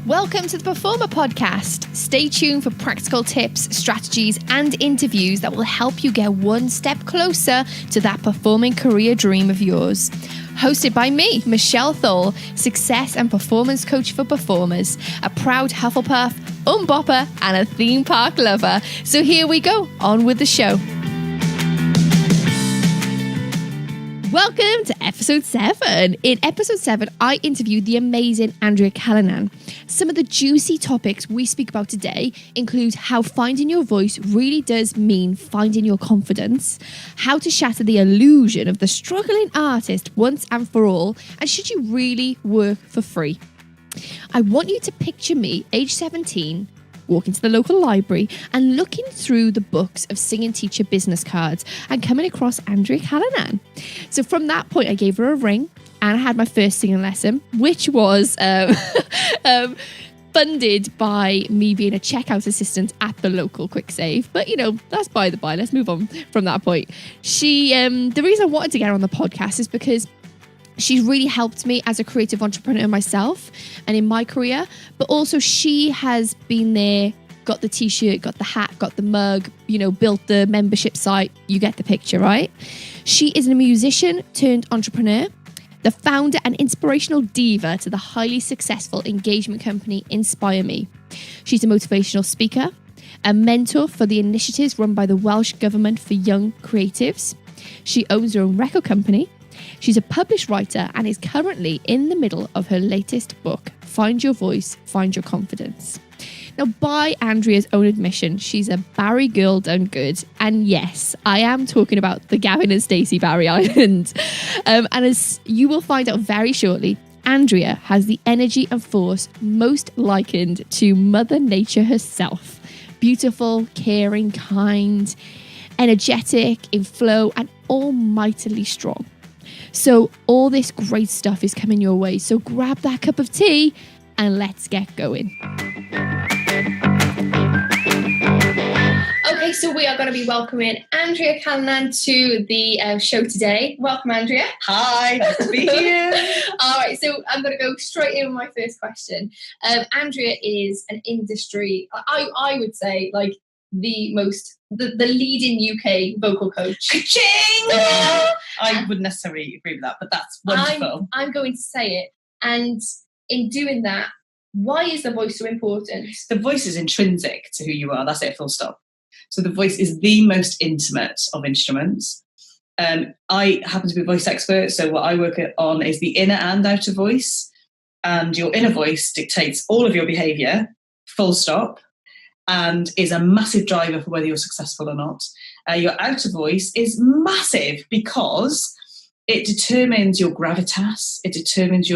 Welcome to the Performer Podcast. Stay tuned for practical tips, strategies, and interviews that will help you get one step closer to that performing career dream of yours. Hosted by me, Michelle Thole, success and performance coach for performers, a proud Hufflepuff, bopper, and a theme park lover. So here we go, on with the show. Welcome to episode 7. In episode 7, I interviewed the amazing Andrea Callanan. Some of the juicy topics we speak about today include how finding your voice really does mean finding your confidence, how to shatter the illusion of the struggling artist once and for all, and should you really work for free? I want you to picture me, age 17, walking to the local library and looking through the books of singing teacher business cards and coming across Andrea Callanan. So from that point, I gave her a ring and I had my first singing lesson, which was funded by me being a checkout assistant at the local Quick Save. But, you know, that's by the by. Let's move on from that point. The reason I wanted to get her on the podcast is because she's really helped me as a creative entrepreneur myself and in my career, but also she has been there, got the t-shirt, got the hat, got the mug, built the membership site. You get the picture, right? She is a musician turned entrepreneur, the founder and inspirational diva to the highly successful engagement company espcially. She's a motivational speaker, a mentor for the initiatives run by the Welsh Government for young creatives. She owns her own record company. She's a published writer and is currently in the middle of her latest book, Find Your Voice, Find Your Confidence. Now, by Andrea's own admission, she's a Barry girl done good. And yes, I am talking about the Gavin and Stacey Barry Island. And as you will find out very shortly, Andrea has the energy and force most likened to Mother Nature herself. Beautiful, caring, kind, energetic, in flow, and almightily strong. So all this great stuff is coming your way. So grab that cup of tea and let's get going. Okay, so we are going to be welcoming Andrea Callanan to the show today. Welcome, Andrea. Hi, nice to be here. All right, so I'm going to go straight in with my first question. Andrea is an industry, I would say, like the leading UK vocal coach. Ka-ching! I wouldn't necessarily agree with that, but that's wonderful. I'm going to say it. And in doing that, why is the voice so important? The voice is intrinsic to who you are. That's it, full stop. So the voice is the most intimate of instruments. I happen to be a voice expert, so what I work on is the inner and outer voice. And your inner voice dictates all of your behaviour, full stop, and is a massive driver for whether you're successful or not. Your outer voice is massive because it determines your gravitas. It determines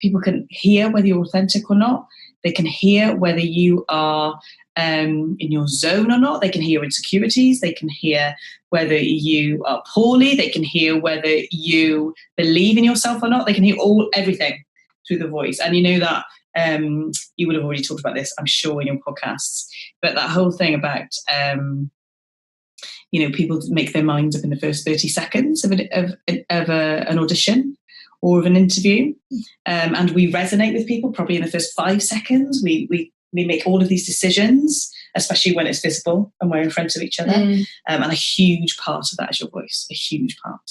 people can hear whether you're authentic or not. They can hear whether you are in your zone or not. They can hear insecurities. They can hear whether you are poorly. They can hear whether you believe in yourself or not. They can hear everything through the voice. And you know that you would have already talked about this, I'm sure, in your podcasts. But that whole thing about, people make their minds up in the first 30 seconds of an audition or of an interview. And we resonate with people probably in the first 5 seconds. We make all of these decisions, especially when it's visible and we're in front of each other. And a huge part of that is your voice, a huge part.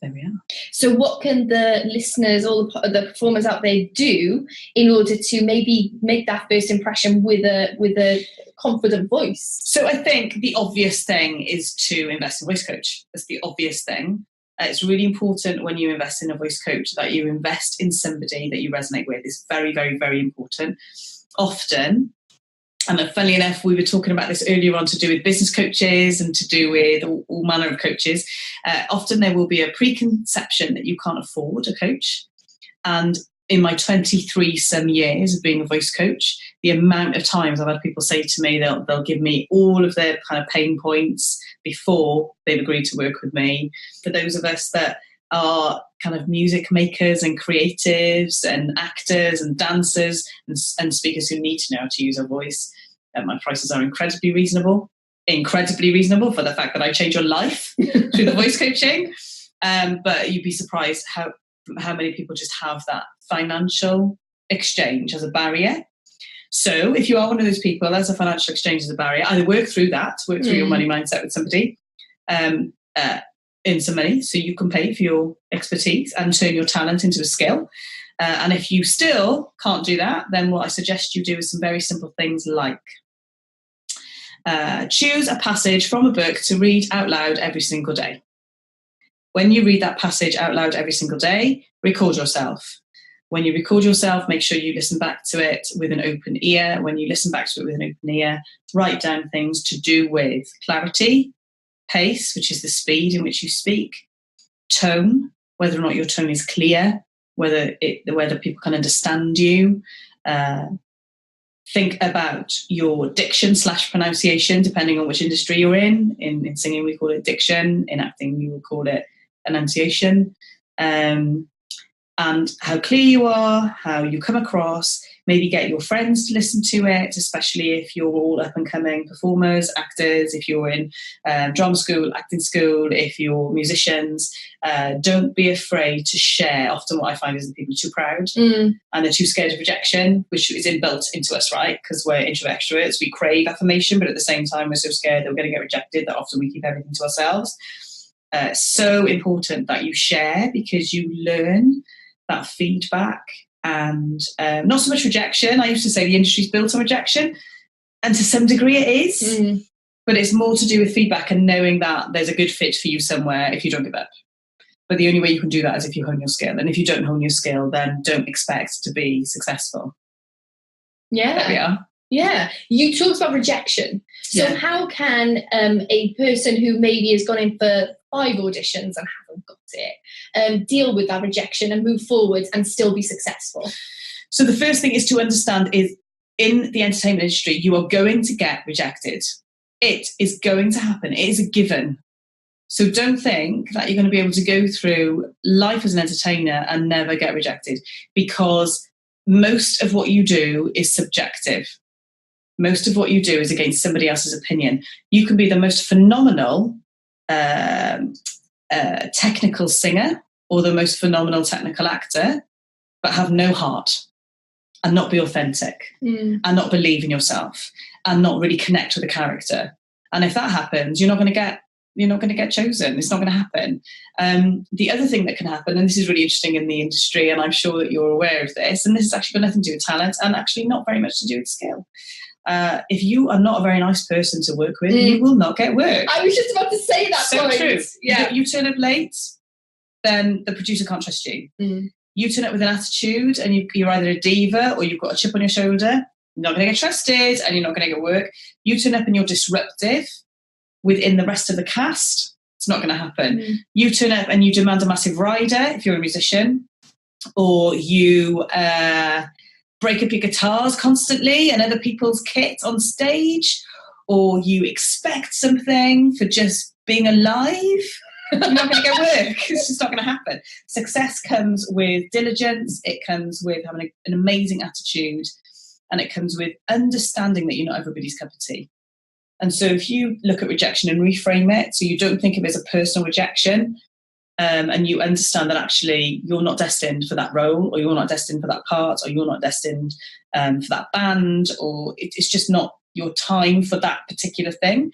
There we are. So what can the listeners, all the performers out there do in order to maybe make that first impression with a confident voice? So I think the obvious thing is to invest in a voice coach. That's the obvious thing. It's really important when you invest in a voice coach that you invest in somebody that you resonate with. It's very, very, very important. Often, and funnily enough, we were talking about this earlier on to do with business coaches and to do with all manner of coaches. Often there will be a preconception that you can't afford a coach. And in my 23 some years of being a voice coach, the amount of times I've had people say to me, they'll give me all of their kind of pain points before they've agreed to work with me. For those of us that are kind of music makers and creatives and actors and dancers and speakers who need to know how to use our voice, my prices are incredibly reasonable for the fact that I change your life through the voice coaching. But you'd be surprised how many people just have that financial exchange as a barrier. So if you are one of those people, as a financial exchange as a barrier, either work through your money mindset with somebody in some money so you can pay for your expertise and turn your talent into a skill. And if you still can't do that, then what I suggest you do is some very simple things like choose a passage from a book to read out loud every single day. When you read that passage out loud every single day, record yourself. When you record yourself, make sure you listen back to it with an open ear. When you listen back to it with an open ear, write down things to do with clarity, pace, which is the speed in which you speak, tone, whether or not your tone is clear, whether people can understand you. Think about your diction / pronunciation, depending on which industry you're in. In singing, we call it diction. In acting, you will call it enunciation. And how clear you are, how you come across. Maybe get your friends to listen to it, especially if you're all up and coming performers, actors, if you're in drama school, acting school, if you're musicians. Don't be afraid to share. Often what I find is that people are too proud and they're too scared of rejection, which is inbuilt into us, right? Because we're introvert extroverts, we crave affirmation, but at the same time, we're so scared that we're going to get rejected that often we keep everything to ourselves. So important that you share, because you learn that feedback and not so much rejection. I used to say the industry's built on rejection, and to some degree it is, but it's more to do with feedback and knowing that there's a good fit for you somewhere if you don't give up. But the only way you can do that is if you hone your skill, and if you don't hone your skill, then don't expect to be successful. Yeah, there we are. Yeah, you talked about rejection. So how can a person who maybe has gone in for 5 auditions and haven't got it deal with that rejection and move forward and still be successful? So the first thing is to understand is in the entertainment industry, you are going to get rejected. It is going to happen. It is a given. So don't think that you're going to be able to go through life as an entertainer and never get rejected, because most of what you do is subjective. Most of what you do is against somebody else's opinion. You can be the most phenomenal technical singer or the most phenomenal technical actor, but have no heart and not be authentic and not believe in yourself and not really connect with the character. And if that happens, you're not going to get chosen. It's not going to happen. The other thing that can happen, and this is really interesting in the industry, and I'm sure that you're aware of this, and this has actually got nothing to do with talent and actually not very much to do with skill. If you are not a very nice person to work with, you will not get work. I was just about to say that. So point. True. Yeah. You turn up late, then the producer can't trust you. You turn up with an attitude and you're either a diva or you've got a chip on your shoulder, you're not going to get trusted and you're not going to get work. You turn up and you're disruptive within the rest of the cast, it's not going to happen. You turn up and you demand a massive rider if you're a musician, or you break up your guitars constantly and other people's kit on stage, or you expect something for just being alive, you're not going to get work. It's just not going to happen. Success comes with diligence, it comes with having an amazing attitude, and it comes with understanding that you're not everybody's cup of tea. And so if you look at rejection and reframe it, so you don't think of it as a personal rejection, and you understand that actually you're not destined for that role, or you're not destined for that part, or you're not destined for that band, or it's just not your time for that particular thing.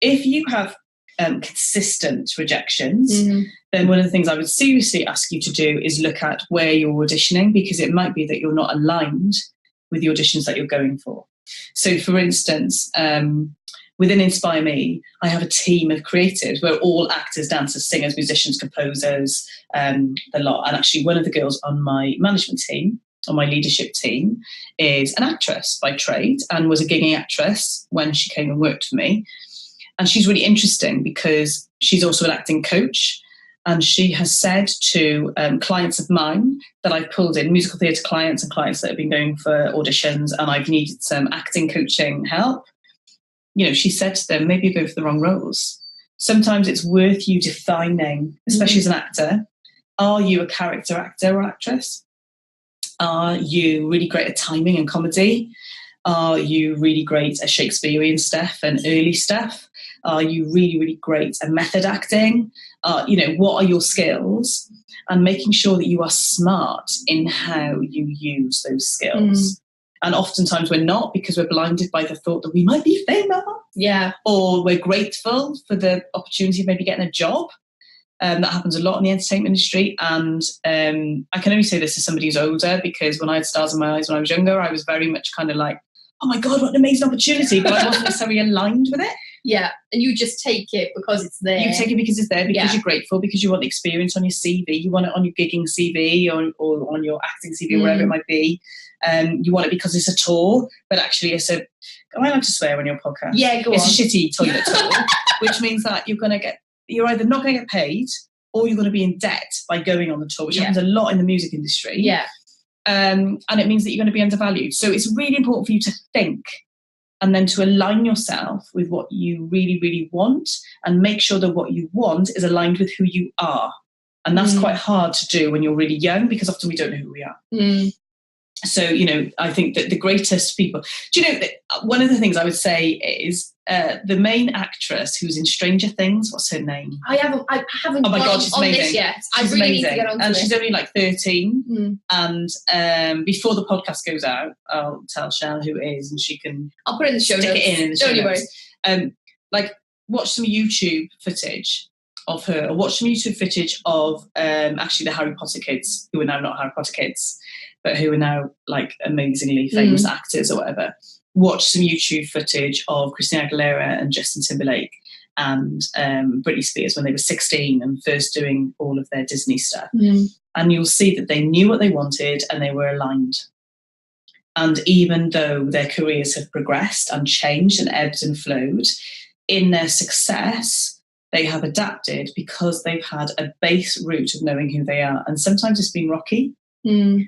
If you have consistent rejections, then one of the things I would seriously ask you to do is look at where you're auditioning, because it might be that you're not aligned with the auditions that you're going for. So for instance, within Inspire Me, I have a team of creatives. We're all actors, dancers, singers, musicians, composers, the lot. And actually one of the girls on my management team, on my leadership team, is an actress by trade and was a gigging actress when she came and worked for me. And she's really interesting because she's also an acting coach. And she has said to clients of mine that I've pulled in, musical theatre clients and clients that have been going for auditions, and I've needed some acting coaching help. You know, she said to them, maybe you go for the wrong roles. Sometimes it's worth you defining, especially as an actor, are you a character actor or actress? Are you really great at timing and comedy? Are you really great at Shakesperian stuff and early stuff? Are you really, really great at method acting? What are your skills? and making sure that you are smart in how you use those skills. And oftentimes we're not, because we're blinded by the thought that we might be famous. Yeah. Or we're grateful for the opportunity of maybe getting a job. That happens a lot in the entertainment industry. And I can only say this as somebody who's older, because when I had stars in my eyes when I was younger, I was very much kind of like, oh my God, what an amazing opportunity. But I wasn't necessarily aligned with it. Yeah. And you just take it because it's there. You take it because it's there, because you're grateful, because you want the experience on your CV. You want it on your gigging CV or on your acting CV, wherever it might be. You want it because it's a tour, but actually it's a... Am I allowed to swear on your podcast? Yeah, go on. It's a shitty toilet tour, which means that you're either not going to get paid, or you're going to be in debt by going on the tour, which happens a lot in the music industry. Yeah. And it means that you're going to be undervalued. So it's really important for you to think, and then to align yourself with what you really, really want, and make sure that what you want is aligned with who you are. And that's quite hard to do when you're really young, because often we don't know who we are. So, I think that the greatest people... Do you know, one of the things I would say is the main actress who's in Stranger Things, what's her name? I haven't oh my God, she's amazing. This yet. She's I really amazing. need to get onto and it. She's only like 13. And before the podcast goes out, I'll tell Shell who it is, and she can... I'll put it in the show notes. Stick it in the show Don't notes. Watch some YouTube footage of her, or watch some YouTube footage of actually the Harry Potter kids, who are now not Harry Potter kids, but who are now like amazingly famous actors or whatever. Watch some YouTube footage of Christina Aguilera and Justin Timberlake and Britney Spears when they were 16 and first doing all of their Disney stuff. And you'll see that they knew what they wanted and they were aligned. And even though their careers have progressed and changed and ebbed and flowed, in their success, they have adapted because they've had a base root of knowing who they are. And sometimes it's been rocky.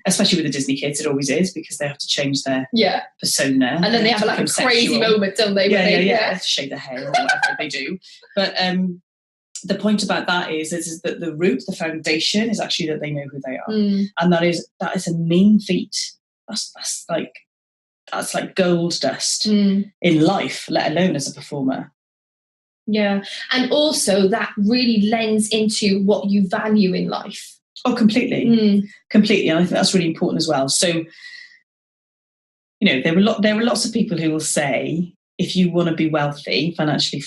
Especially with the Disney kids, it always is, because they have to change their persona. And then they have like a crazy moment, don't they? Yeah. Shave their hair or whatever they do. But the point about that is that the root, the foundation, is actually that they know who they are. And that is a mean feat. That's like gold dust in life, let alone as a performer. Yeah. And also that really lends into what you value in life. Oh, completely. Completely. And I think that's really important as well. So, there are lots of people who will say, if you want to be wealthy, financially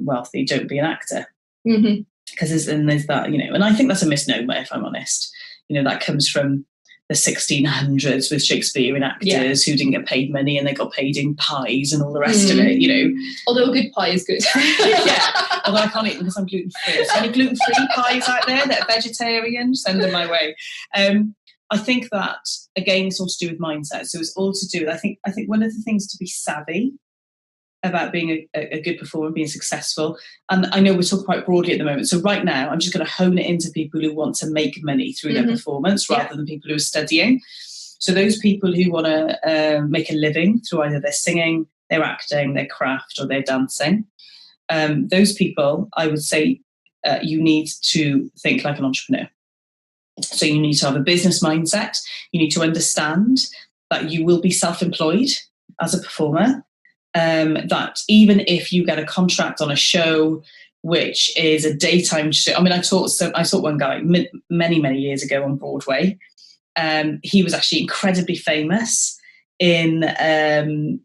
wealthy, don't be an actor. Because there's that, and I think that's a misnomer, if I'm honest. That comes from the 1600s with Shakespearean actors who didn't get paid money and they got paid in pies and all the rest of it, Although a good pie is good. Although I can't eat them because I'm gluten-free. So any gluten-free pies out there that are vegetarian, send them my way. I think that, again, it's all to do with mindset. So it's all to do with, I think one of the things to be savvy about being a good performer, being successful. And I know we're talking quite broadly at the moment. So right now, I'm just going to hone it into people who want to make money through their performance rather than people who are studying. So those people who want to make a living through either their singing, their acting, their craft, or their dancing, those people, I would say, you need to think like an entrepreneur. So you need to have a business mindset. You need to understand that you will be self-employed as a performer. That even if you get a contract on a show which is a daytime show, I mean, I taught one guy many years ago on Broadway. He was actually incredibly famous in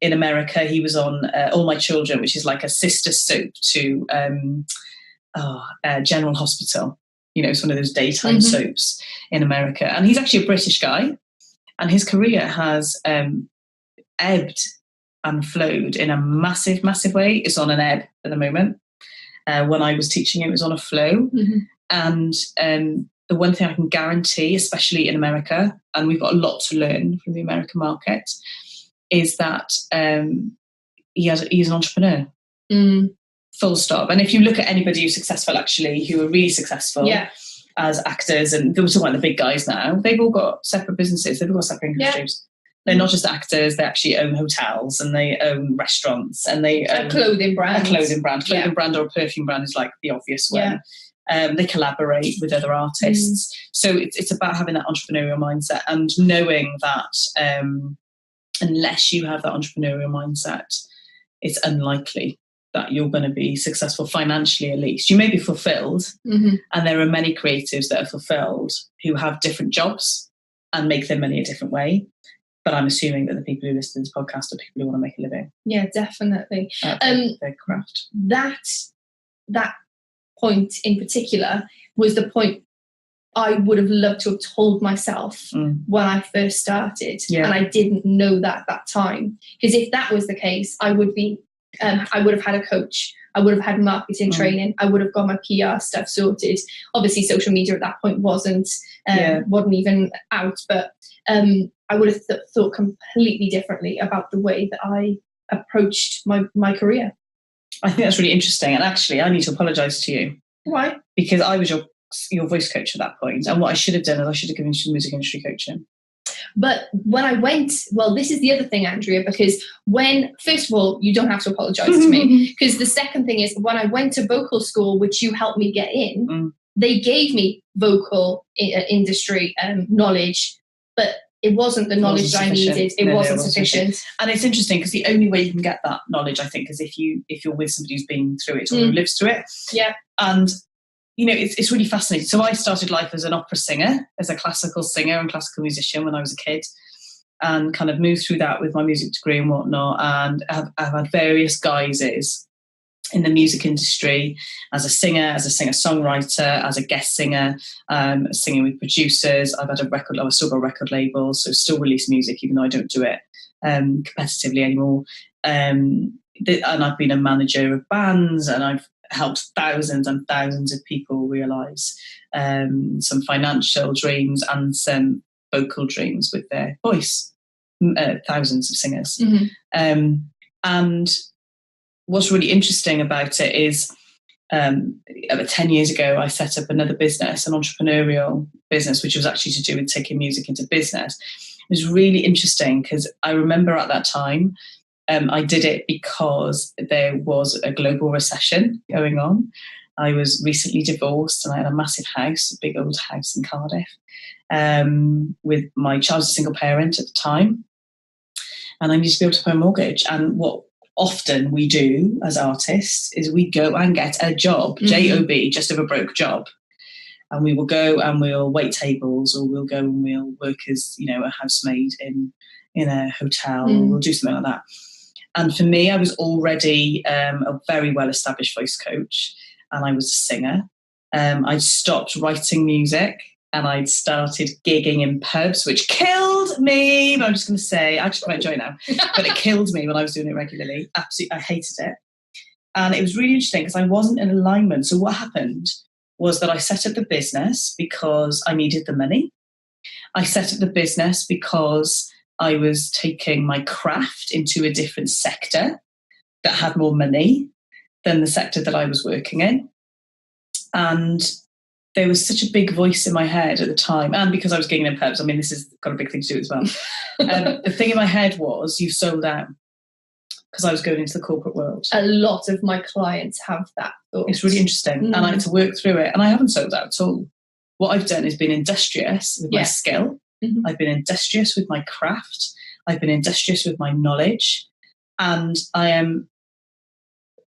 America. He was on All My Children, which is like a sister soap to General Hospital. It's one of those daytime soaps in America. And he's actually a British guy, and his career has ebbed and flowed in a massive way. It's on an ebb at the moment. When I was teaching, it was on a flow. And the one thing I can guarantee, especially in America, and we've got a lot to learn from the American market, is that he's an entrepreneur. Full stop. And if you look at anybody who's successful, actually, who are really successful as actors, and we're talking about the big guys now, they've all got separate businesses. They've all got separate income streams. They're not just actors, they actually own hotels and they own restaurants and they own a clothing brand. Brand or a perfume brand is like the obvious one. They collaborate with other artists. So it's about having that entrepreneurial mindset and knowing that unless you have that entrepreneurial mindset, it's unlikely that you're going to be successful financially, at least. You may be fulfilled, and there are many creatives that are fulfilled who have different jobs and make their money a different way. But I'm assuming that the people who listen to this podcast are people who want to make a living. Yeah, definitely. Their craft. That point in particular was the point I would have loved to have told myself when I first started, and I didn't know that at that time. Because if that was the case, I would have had a coach. I would have had marketing training. I would have got my PR stuff sorted. Obviously, social media at that point wasn't even out, but I would have thought completely differently about the way that I approached my career. I think that's really interesting. And actually, I need to apologise to you. Why? Because I was your voice coach at that point, and what I should have done is I should have given you some music industry coaching. But when I went, well, this is the other thing, Andrea, because first of all, you don't have to apologise to me, because the second thing is when I went to vocal school, which you helped me get in, they gave me vocal industry knowledge, but it wasn't the knowledge that I needed. It wasn't sufficient. And it's interesting because the only way you can get that knowledge, I think, is if you're with somebody who's been through it or who lives through it. Yeah. And it's really fascinating. So I started life as an opera singer, as a classical singer and classical musician when I was a kid, and kind of moved through that with my music degree and whatnot. And I've had various guises in the music industry as a singer-songwriter, as a guest singer, singing with producers. I've still got record labels, so still release music, even though I don't do it competitively anymore. And I've been a manager of bands, and I've helped thousands and thousands of people realise some financial dreams and some vocal dreams with their voice. Thousands of singers. And what's really interesting about it is about 10 years ago, I set up another business, an entrepreneurial business, which was actually to do with taking music into business. It was really interesting because I remember at that time, I did it because there was a global recession going on. I was recently divorced and I had a massive house, a big old house in Cardiff, with my child as a single parent at the time. And I needed to be able to pay a mortgage. And what often we do as artists is we go and get a job, J-O-B, just of a broke job. And we will go and we'll wait tables, or we'll go and we'll work as, a housemaid in a hotel, or we'll do something like that. And for me, I was already a very well-established voice coach, and I was a singer. I'd stopped writing music, and I'd started gigging in pubs, which killed me. But I'm just going to say, I actually quite enjoy it now, but it killed me when I was doing it regularly. Absolutely, I hated it. And it was really interesting because I wasn't in alignment. So what happened was that I set up the business because I needed the money. I set up the business because I was taking my craft into a different sector that had more money than the sector that I was working in. And there was such a big voice in my head at the time, and because I was gigging in pubs, this has got a big thing to do as well. The thing in my head was, you've sold out, because I was going into the corporate world. A lot of my clients have that thought. It's really interesting, and I had to work through it, and I haven't sold out at all. What I've done is been industrious with my skill. I've been industrious with my craft. I've been industrious with my knowledge, and I am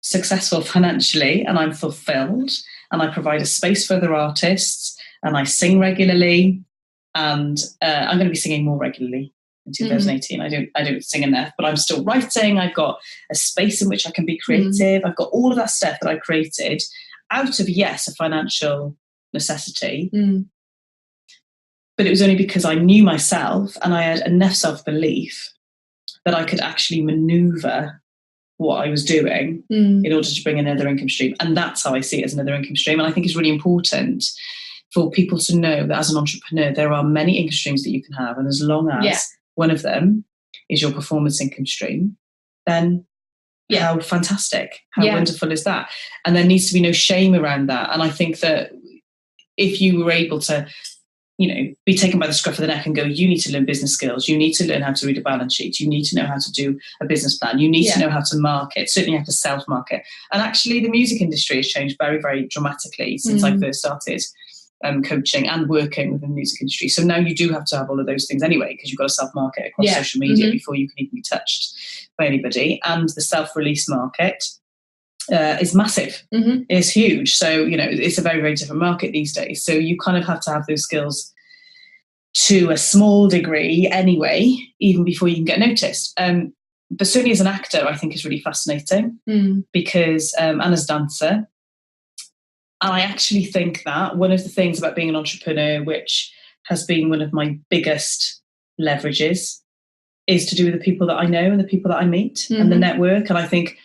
successful financially, and I'm fulfilled, and I provide a space for other artists, and I sing regularly, and I'm going to be singing more regularly in 2018. I don't sing enough, but I'm still writing. I've got a space in which I can be creative. I've got all of that stuff that I created out of, a financial necessity. But it was only because I knew myself and I had enough self-belief that I could actually maneuver what I was doing in order to bring another income stream. And that's how I see it, as another income stream. And I think it's really important for people to know that as an entrepreneur, there are many income streams that you can have. And as long as one of them is your performance income stream, then how fantastic, how wonderful is that? And there needs to be no shame around that. And I think that if you were able to, be taken by the scruff of the neck and go, you need to learn business skills. You need to learn how to read a balance sheet. You need to know how to do a business plan. You need to know how to market. Certainly you have to self-market. And actually the music industry has changed very, very dramatically since I first started coaching and working within the music industry. So now you do have to have all of those things anyway, because you've got to self-market across social media before you can even be touched by anybody. And the self-release market is massive. It's huge. So, it's a very, very different market these days. So you kind of have to have those skills to a small degree anyway, even before you can get noticed. But certainly as an actor, I think is really fascinating because, and as a dancer, I actually think that one of the things about being an entrepreneur, which has been one of my biggest leverages, is to do with the people that I know and the people that I meet and the network. And I think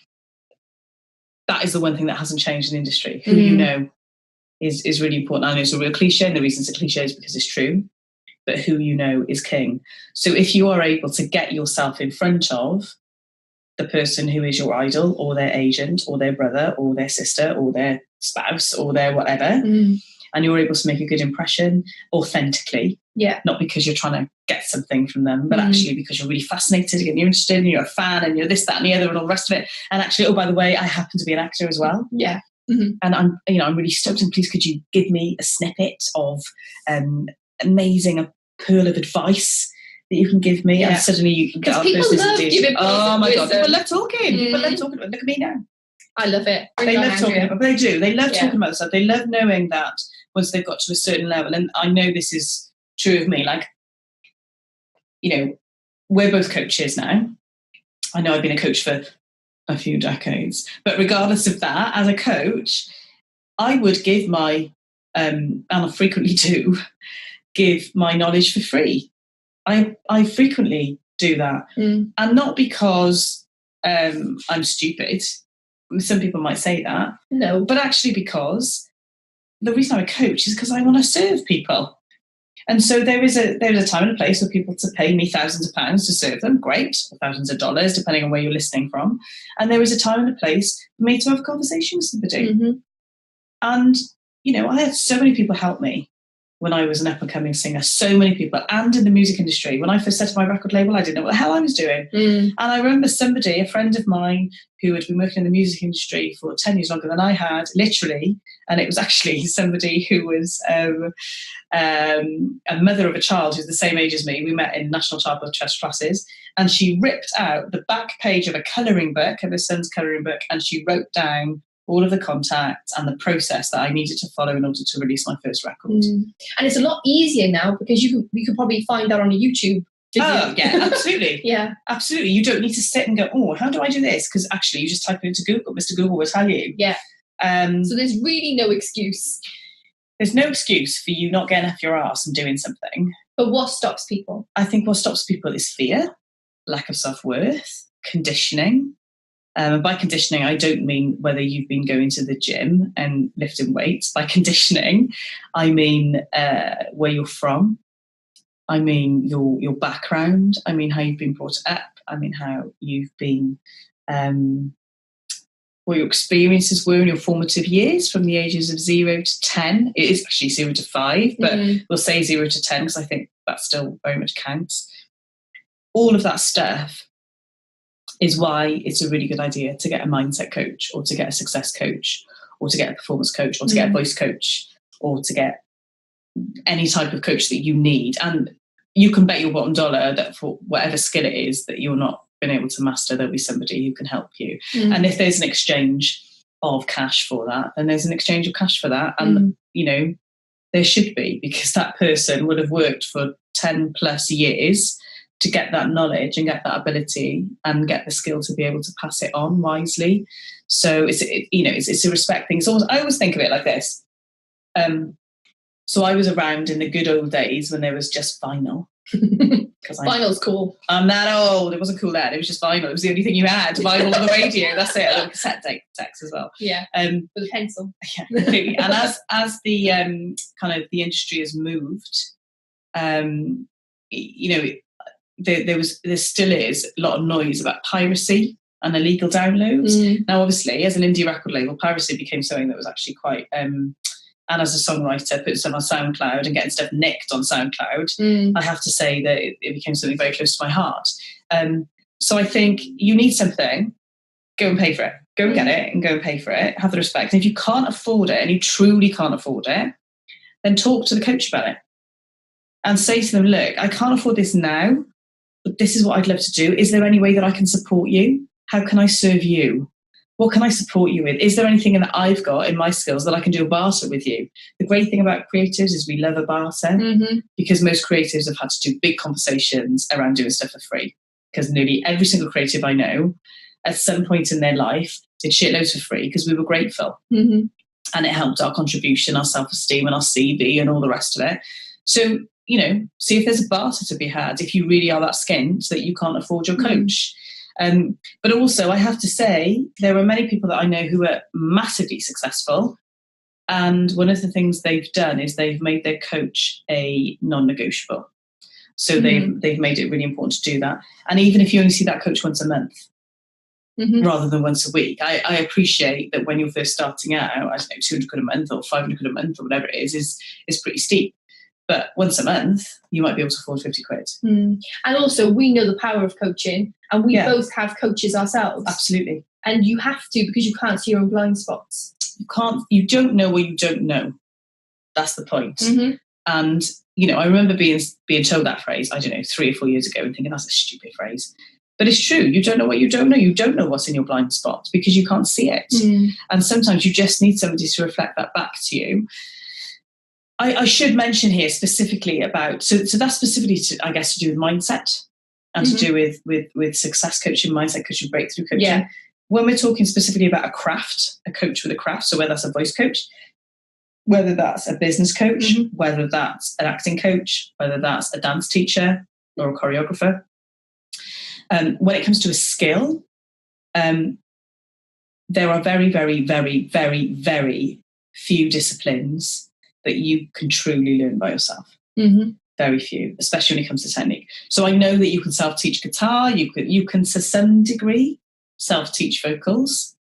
that is the one thing that hasn't changed in the industry. Who you know is really important. I know it's a real cliche, and the reason it's a cliche is because it's true, but who you know is king. So if you are able to get yourself in front of the person who is your idol or their agent or their brother or their sister or their spouse or their whatever, and you're able to make a good impression authentically, not because you're trying to get something from them, but actually because you're really fascinated and you're interested and you're a fan and you're this, that and the other and all the rest of it. And actually, oh, by the way, I happen to be an actor as well. And I'm really stoked, and please could you give me a snippet of amazing, a pearl of advice that you can give me? And suddenly you can get our people love giving oh my God, people love talking. People love talking about it. Look at me now. I love it. They love talking about it. They do. They love talking about this stuff. They love knowing that once they've got to a certain level, and I know this is true of me, like, we're both coaches now. I know I've been a coach for a few decades, but regardless of that, as a coach, I would give my, and I frequently do, give my knowledge for free. I frequently do that. And not because I'm stupid. Some people might say that. No. But actually because the reason I'm a coach is because I want to serve people. And so there is a time and a place for people to pay me thousands of pounds to serve them. Great. Or thousands of dollars, depending on where you're listening from. And there is a time and a place for me to have a conversation with somebody. And, I had so many people help me when I was an up-and-coming singer, so many people, and in the music industry. When I first set up my record label, I didn't know what the hell I was doing. And I remember somebody, a friend of mine, who had been working in the music industry for 10 years longer than I had, literally, and it was actually somebody who was a mother of a child who's the same age as me. We met in National Childbirth Trust classes, and she ripped out the back page of a colouring book, of her son's colouring book, and she wrote down all of the contacts and the process that I needed to follow in order to release my first record. And it's a lot easier now because you could probably find that on a YouTube video. Oh, yeah, absolutely. Absolutely. You don't need to sit and go, oh, how do I do this? Because actually you just type it into Google. Mr. Google will tell you. So there's really no excuse. There's no excuse for you not getting off your arse and doing something. But what stops people? I think what stops people is fear, lack of self-worth, conditioning. By conditioning, I don't mean whether you've been going to the gym and lifting weights. By conditioning, I mean where you're from. I mean your background. I mean how you've been brought up. I mean how you've been, what your experiences were in your formative years from the ages of 0 to 10. It is actually 0 to 5, but we'll say 0 to 10 because I think that still very much counts. All of that stuff is why it's a really good idea to get a mindset coach or to get a success coach or to get a performance coach or to get a voice coach or to get any type of coach that you need. And you can bet your bottom dollar that for whatever skill it is that you're not been able to master, there'll be somebody who can help you. And if there's an exchange of cash for that, then there's an exchange of cash for that. And, there should be, because that person would have worked for 10 plus years to get that knowledge and get that ability and get the skill to be able to pass it on wisely. So it's a respect thing. I always think of it like this. So I was around in the good old days when there was just vinyl. Vinyl's cool. I'm that old. It wasn't cool then. It was just vinyl. It was the only thing you had. Vinyl on the radio. That's it. A little cassette decks as well. Yeah. With a pencil. Yeah, completely. And as the kind of the industry has moved, there still is a lot of noise about piracy and illegal downloads. Now, obviously, as an indie record label, piracy became something that was actually quite, and as a songwriter, putting stuff on SoundCloud and getting stuff nicked on SoundCloud, I have to say that it became something very close to my heart. So I think you need something, go and pay for it. Go and get it and go and pay for it. Have the respect. And if you can't afford it and you truly can't afford it, then talk to the coach about it and say to them, look, I can't afford this now, but this is what I'd love to do. Is there any way that I can support you? How can I serve you? What can I support you with? Is there anything that I've got in my skills that I can do a barter with you? The great thing about creatives is we love a barter, because most creatives have had to do big conversations around doing stuff for free. Because nearly every single creative I know at some point in their life did shitloads for free because we were grateful. And it helped our contribution, our self-esteem and our CV and all the rest of it. So, see if there's a barter to be had if you really are that skint that you can't afford your coach. But also, I have to say, there are many people that I know who are massively successful. And one of the things they've done is they've made their coach a non-negotiable. So they've made it really important to do that. And even if you only see that coach once a month, rather than once a week, I appreciate that when you're first starting out, I don't know, 200 quid a month or 500 quid a month or whatever it is pretty steep. But once a month, you might be able to afford 50 quid. And also, we know the power of coaching, and we both have coaches ourselves. Absolutely. And you have to, because you can't see your own blind spots. You don't know what you don't know. That's the point. And, I remember being told that phrase, I don't know, 3 or 4 years ago and thinking that's a stupid phrase. But it's true. You don't know what you don't know. You don't know what's in your blind spot because you can't see it. And sometimes you just need somebody to reflect that back to you. I should mention here specifically about, so that's specifically, to do with mindset and to do with success coaching, mindset coaching, breakthrough coaching. Yeah. When we're talking specifically about a craft, a coach with a craft, so whether that's a voice coach, whether that's a business coach, whether that's an acting coach, whether that's a dance teacher or a choreographer, when it comes to a skill, there are very, very, very, very, very few disciplines that you can truly learn by yourself. Very few, especially when it comes to technique. So I know that you can self-teach guitar, you can to some degree self-teach vocals.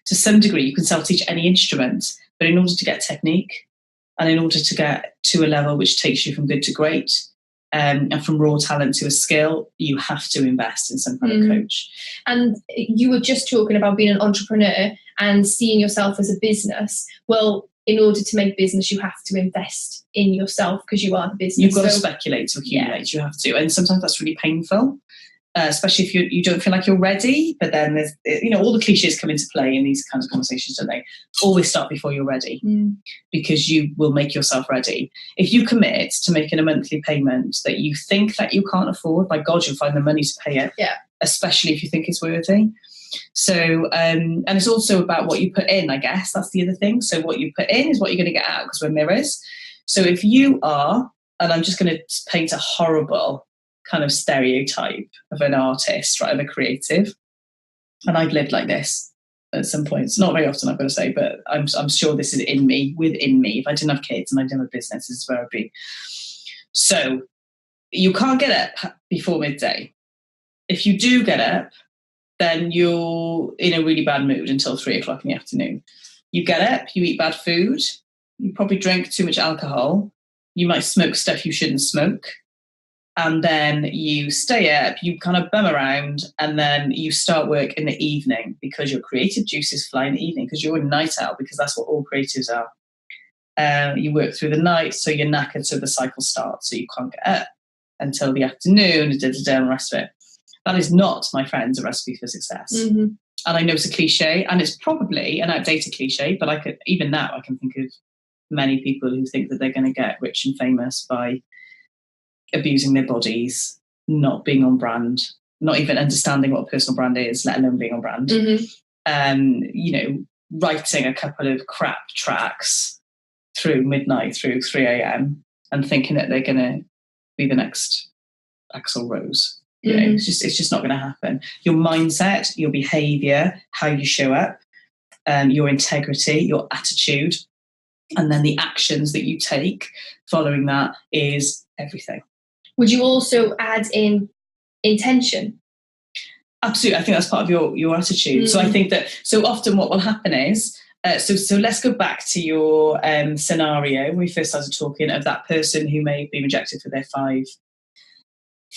To some degree, you can self-teach any instrument, but in order to get technique and in order to get to a level which takes you from good to great, and from raw talent to a skill, you have to invest in some kind of coach. And you were just talking about being an entrepreneur and seeing yourself as a business. Well, in order to make business, you have to invest in yourself because you are the business. You've got to speculate to accumulate. You have to. And sometimes that's really painful, especially if you don't feel like you're ready. But then there's, all the cliches come into play in these kinds of conversations, don't they? Always start before you're ready because you will make yourself ready. If you commit to making a monthly payment that you think that you can't afford, by God, you'll find the money to pay it. Yeah. Especially if you think it's worthy. So, and it's also about what you put in, I guess. That's the other thing. So what you put in is what you're going to get out because we're mirrors. So if you are, and I'm just going to paint a horrible kind of stereotype of an artist, right, of a creative. And I've lived like this at some points. Not very often, I've got to say, but I'm sure this is within me. If I didn't have kids and I didn't have a business, this is where I'd be. So you can't get up before midday. If you do get up, then you're in a really bad mood until 3 o'clock in the afternoon. You get up, you eat bad food, you probably drink too much alcohol, you might smoke stuff you shouldn't smoke, and then you stay up, you kind of bum around, and then you start work in the evening because your creative juices fly in the evening because you're a night owl, because that's what all creatives are. You work through the night, so you're knackered, so the cycle starts, so you can't get up until the afternoon, and the rest of it. That is not, my friends, a recipe for success. And I know it's a cliche, and it's probably an outdated cliche, but I can think of many people who think that they're going to get rich and famous by abusing their bodies, not being on brand, not even understanding what a personal brand is, let alone being on brand. Writing a couple of crap tracks through midnight, through 3 a.m. and thinking that they're going to be the next Axl Rose. It's just not going to happen. Your mindset, your behavior, how you show up, your integrity, your attitude, and then the actions that you take following that is everything. Would you also add in intention? Absolutely. I think that's part of your attitude. So I think that so often what will happen is, so let's go back to your scenario when we first started talking of that person who may be rejected for their five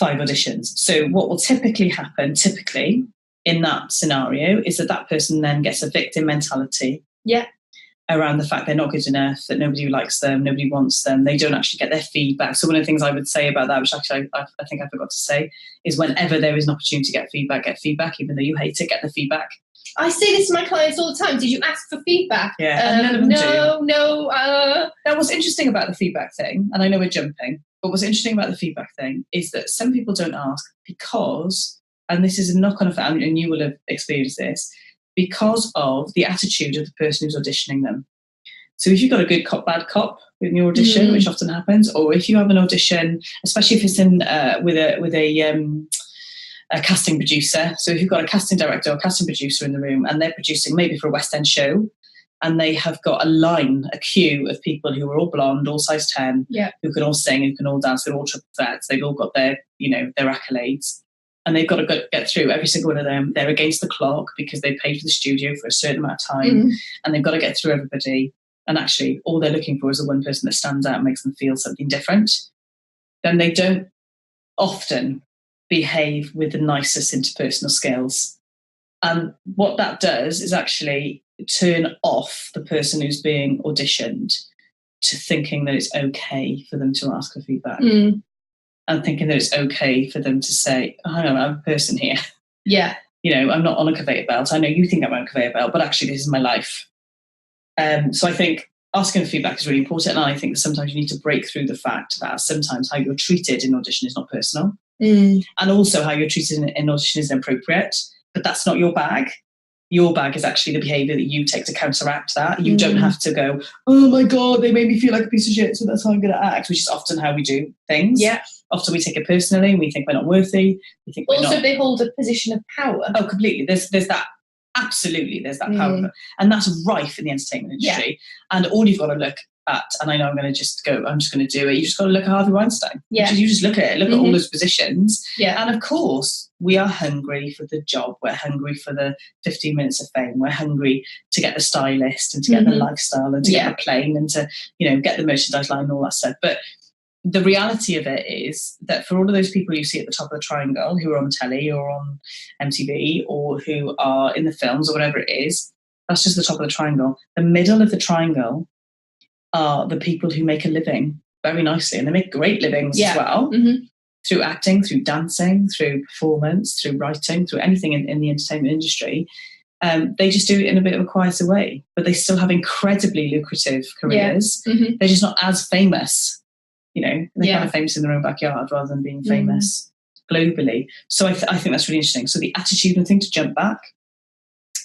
auditions. So what will typically happen, in that scenario, is that person then gets a victim mentality. Yeah. Around the fact they're not good enough, that nobody likes them, nobody wants them, they don't actually get their feedback. So one of the things I would say about that, which actually I think I forgot to say, is whenever there is an opportunity to get feedback, even though you hate it, get the feedback. I say this to my clients all the time. Did you ask for feedback? Yeah, and none of them do. No. Now, what's interesting about the feedback thing, and I know we're jumping, but what's interesting about the feedback thing is that some people don't ask because, and this is a knock-on effect, and you will have experienced this, because of the attitude of the person who's auditioning them. So if you've got a good cop, bad cop in your audition, which often happens, or if you have an audition, especially if it's in with a casting producer. So if you've got a casting director or casting producer in the room and they're producing maybe for a West End show, and they have got a queue of people who are all blonde, all size 10, who can all sing, who can all dance, they're all triple threats, they've all got their accolades. And they've got to get through every single one of them. They're against the clock because they paid for the studio for a certain amount of time, and they've got to get through everybody. And actually, all they're looking for is the one person that stands out and makes them feel something different. Then they don't often behave with the nicest interpersonal skills. And what that does is actually turn off the person who's being auditioned to thinking that it's okay for them to ask for feedback. And thinking that it's okay for them to say, oh, hang on, I'm a person here. Yeah. I'm not on a conveyor belt. I know you think I'm on a conveyor belt, but actually this is my life. So I think asking for feedback is really important. And I think sometimes you need to break through the fact that sometimes how you're treated in audition is not personal. And also how you're treated in audition is inappropriate, but that's not your bag. Your bag is actually the behaviour that you take to counteract that. You don't have to go, oh my God, they made me feel like a piece of shit, so that's how I'm going to act, which is often how we do things. Yeah. Often we take it personally, we think we're not worthy. We think we're not. They hold a position of power. Oh, completely. There's that. Absolutely, there's that power. And that's rife in the entertainment industry. Yeah. And all you've got to look at, and I know I'm just going to do it, you just got to look at Harvey Weinstein. Yeah. You just look at it, look at all those positions. Yeah. And of course, we are hungry for the job. We're hungry for the 15 minutes of fame. We're hungry to get the stylist and to get the lifestyle and to get the plane and to, get the merchandise line and all that stuff. But the reality of it is that for all of those people you see at the top of the triangle who are on telly or on MTV or who are in the films or whatever it is, that's just the top of the triangle. The middle of the triangle are the people who make a living very nicely, and they make great livings as well, through acting, through dancing, through performance, through writing, through anything in the entertainment industry. They just do it in a bit of a quieter way, but they still have incredibly lucrative careers. They're just not as famous. They're kind of famous in their own backyard rather than being famous globally. So I think that's really interesting. So the attitudinal thing, to jump back,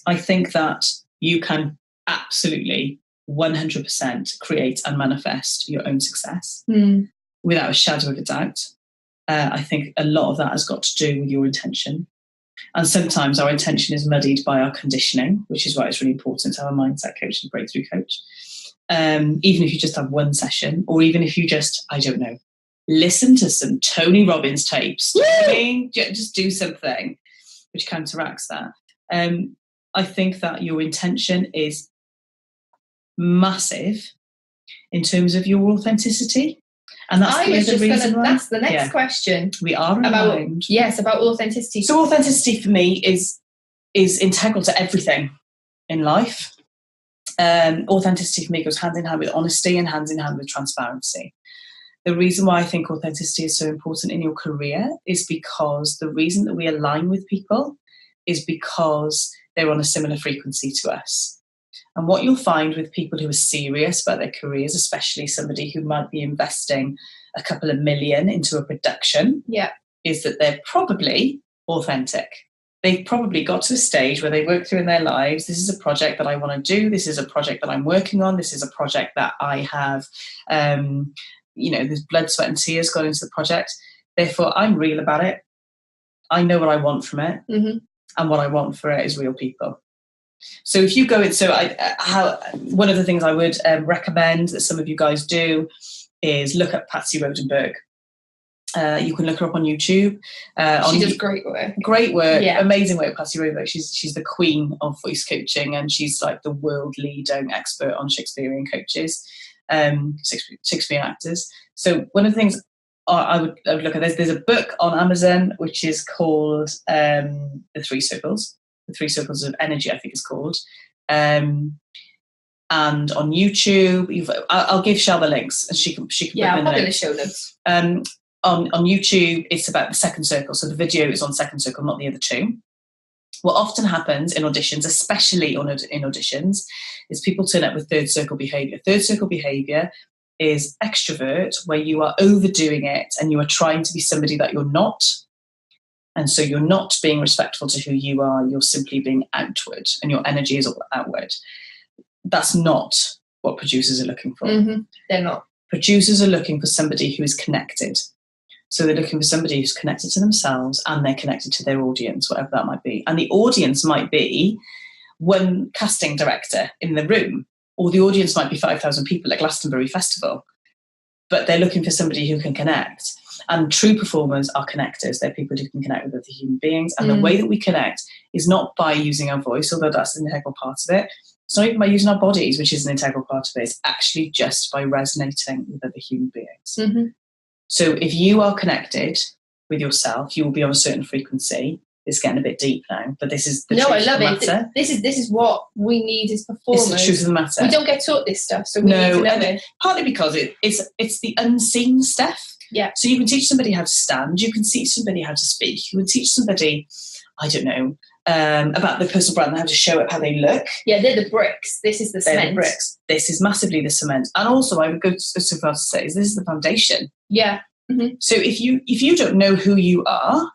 I think that you can absolutely 100% create and manifest your own success without a shadow of a doubt. I think a lot of that has got to do with your intention. And sometimes our intention is muddied by our conditioning, which is why it's really important to have a mindset coach and breakthrough coach. Even if you just have one session, or even if you just, I don't know, listen to some Tony Robbins tapes, just do something which counteracts that. I think that your intention is massive in terms of your authenticity. And that's that's the next question. We are aligned. About authenticity. So authenticity for me is integral to everything in life. Authenticity for me goes hand in hand with honesty and hand in hand with transparency. The reason why I think authenticity is so important in your career is because the reason that we align with people is because they're on a similar frequency to us. And what you'll find with people who are serious about their careers, especially somebody who might be investing a couple of million into a production, is that they're probably authentic. They've probably got to a stage where they work through in their lives, this is a project that I want to do, this is a project that I'm working on, this is a project that I have, there's blood, sweat and tears gone into the project. Therefore, I'm real about it. I know what I want from it. And what I want for it is real people. So if you go in, one of the things I would recommend that some of you guys do is look at Patsy Rodenberg. You can look her up on YouTube. She does great work. Great work, amazing work, Patsy Rodenberg. She's the queen of voice coaching, and she's like the world leading expert on Shakespearean coaches, Shakespearean actors. So one of the things I would look at, there's a book on Amazon which is called The Three Circles of Energy, I think it's called. And on YouTube, I'll give Shell the links, and she can put them in the show notes. On YouTube, it's about the second circle. So the video is on second circle, not the other two. What often happens in auditions, especially in auditions, is people turn up with third circle behaviour. Third circle behaviour is extrovert, where you are overdoing it and you are trying to be somebody that you're not. And so you're not being respectful to who you are, you're simply being outward, and your energy is all outward. That's not what producers are looking for. They're not. Producers are looking for somebody who is connected. So they're looking for somebody who's connected to themselves and they're connected to their audience, whatever that might be. And the audience might be one casting director in the room, or the audience might be 5,000 people at Glastonbury Festival. But they're looking for somebody who can connect. And true performers are connectors. They're people who can connect with other human beings. And the way that we connect is not by using our voice, although that's an integral part of it. It's not even by using our bodies, which is an integral part of it. It's actually just by resonating with other human beings. So if you are connected with yourself, you will be on a certain frequency. It's getting a bit deep now, but this is the truth of the matter. This is what we need as performers. It's the truth of the matter. We don't get taught this stuff, so we need to know it. Partly because it's the unseen stuff. Yeah. So you can teach somebody how to stand. You can teach somebody how to speak. You can teach somebody, I don't know, about the personal brand, how to show up how they look. Yeah, they're the bricks. This is the cement. The bricks. This is massively the cement. And also, I would go so far to say, this is the foundation. Yeah. So if you don't know who you are,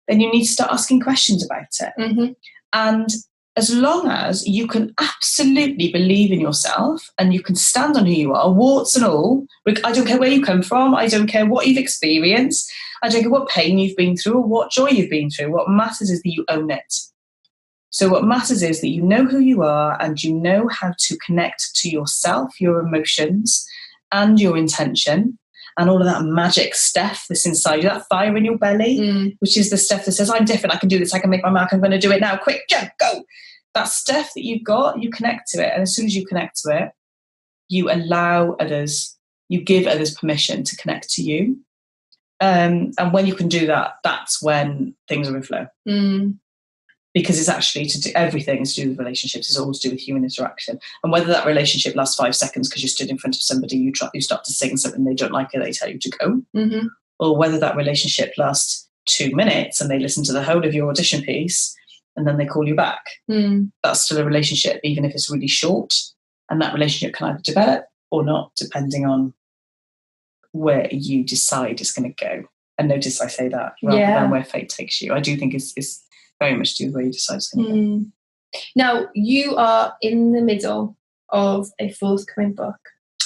then you need to start asking questions about it. And as long as you can absolutely believe in yourself and you can stand on who you are, warts and all, I don't care where you come from, I don't care what you've experienced, I don't care what pain you've been through or what joy you've been through. What matters is that you own it. So what matters is that you know who you are and you know how to connect to yourself, your emotions and your intention, and all of that magic stuff that's inside you, that fire in your belly, which is the stuff that says, I'm different, I can do this, I can make my mark, I'm going to do it now, quick, jump, go. That stuff that you've got, you connect to it. And as soon as you connect to it, you allow others, you give others permission to connect to you. And when you can do that, that's when things are in flow. Because it's actually everything is to do with relationships. It's all to do with human interaction. And whether that relationship lasts 5 seconds because you stood in front of somebody, you start to sing something, they don't like it, they tell you to go. Or whether that relationship lasts 2 minutes and they listen to the whole of your audition piece and then they call you back. That's still a relationship, even if it's really short. And that relationship can either develop or not, depending on where you decide it's going to go. And notice I say that rather than where fate takes you. I do think it's very much to do with where you decide it's going to go. Now, you are in the middle of a forthcoming book.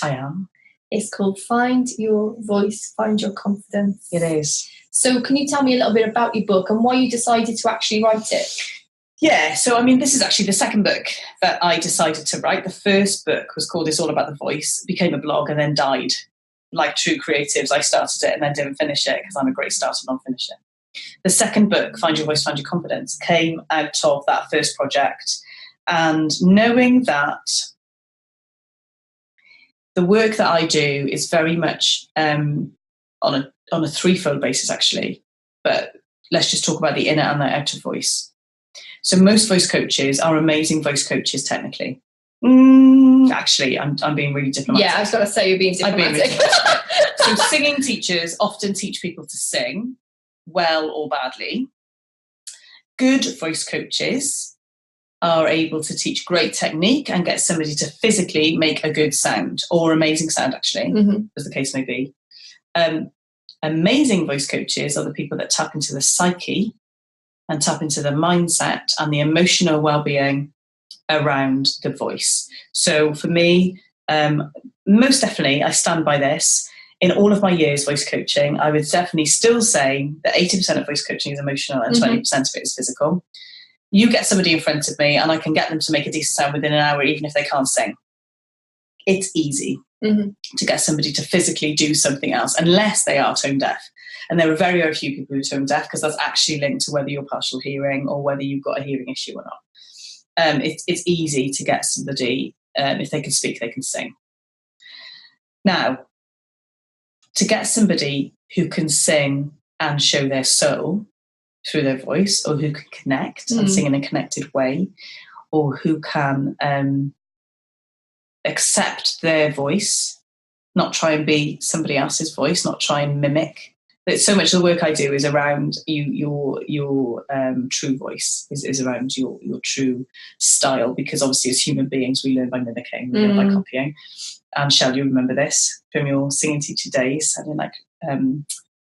I am. It's called Find Your Voice, Find Your Confidence. It is. So can you tell me a little bit about your book and why you decided to actually write it? Yeah, so I mean, this is actually the second book that I decided to write. The first book was called It's All About the Voice, became a blog and then died. Like true creatives, I started it and then didn't finish it because I'm a great starter, non-finisher. The second book, Find Your Voice, Find Your Confidence, came out of that first project. And knowing that the work that I do is very much on a threefold basis, actually. But let's just talk about the inner and the outer voice. So most voice coaches are amazing voice coaches, technically. Actually, I'm being really diplomatic. Yeah, I was going to say you're being diplomatic. So singing teachers often teach people to sing, well or badly. Good voice coaches are able to teach great technique and get somebody to physically make a good sound, or amazing sound, actually, as the case may be. Amazing voice coaches are the people that tap into the psyche and tap into the mindset and the emotional well-being around the voice. So for me, most definitely, I stand by this. In all of my years voice coaching, I would definitely still say that 80% of voice coaching is emotional and 20% of it is physical. You get somebody in front of me and I can get them to make a decent sound within an hour, even if they can't sing. It's easy to get somebody to physically do something else, unless they are tone deaf. And there are very, very few people who are tone deaf, because that's actually linked to whether you're partial hearing or whether you've got a hearing issue or not. It's easy to get somebody, if they can speak, they can sing. Now, to get somebody who can sing and show their soul through their voice, or who can connect and sing in a connected way, or who can accept their voice, not try and be somebody else's voice, not try and mimic that so much of the work I do is around your true voice, is around your true style, because obviously as human beings we learn by mimicking, we learn by copying. And Shell, you remember this from your singing teacher days, sounding like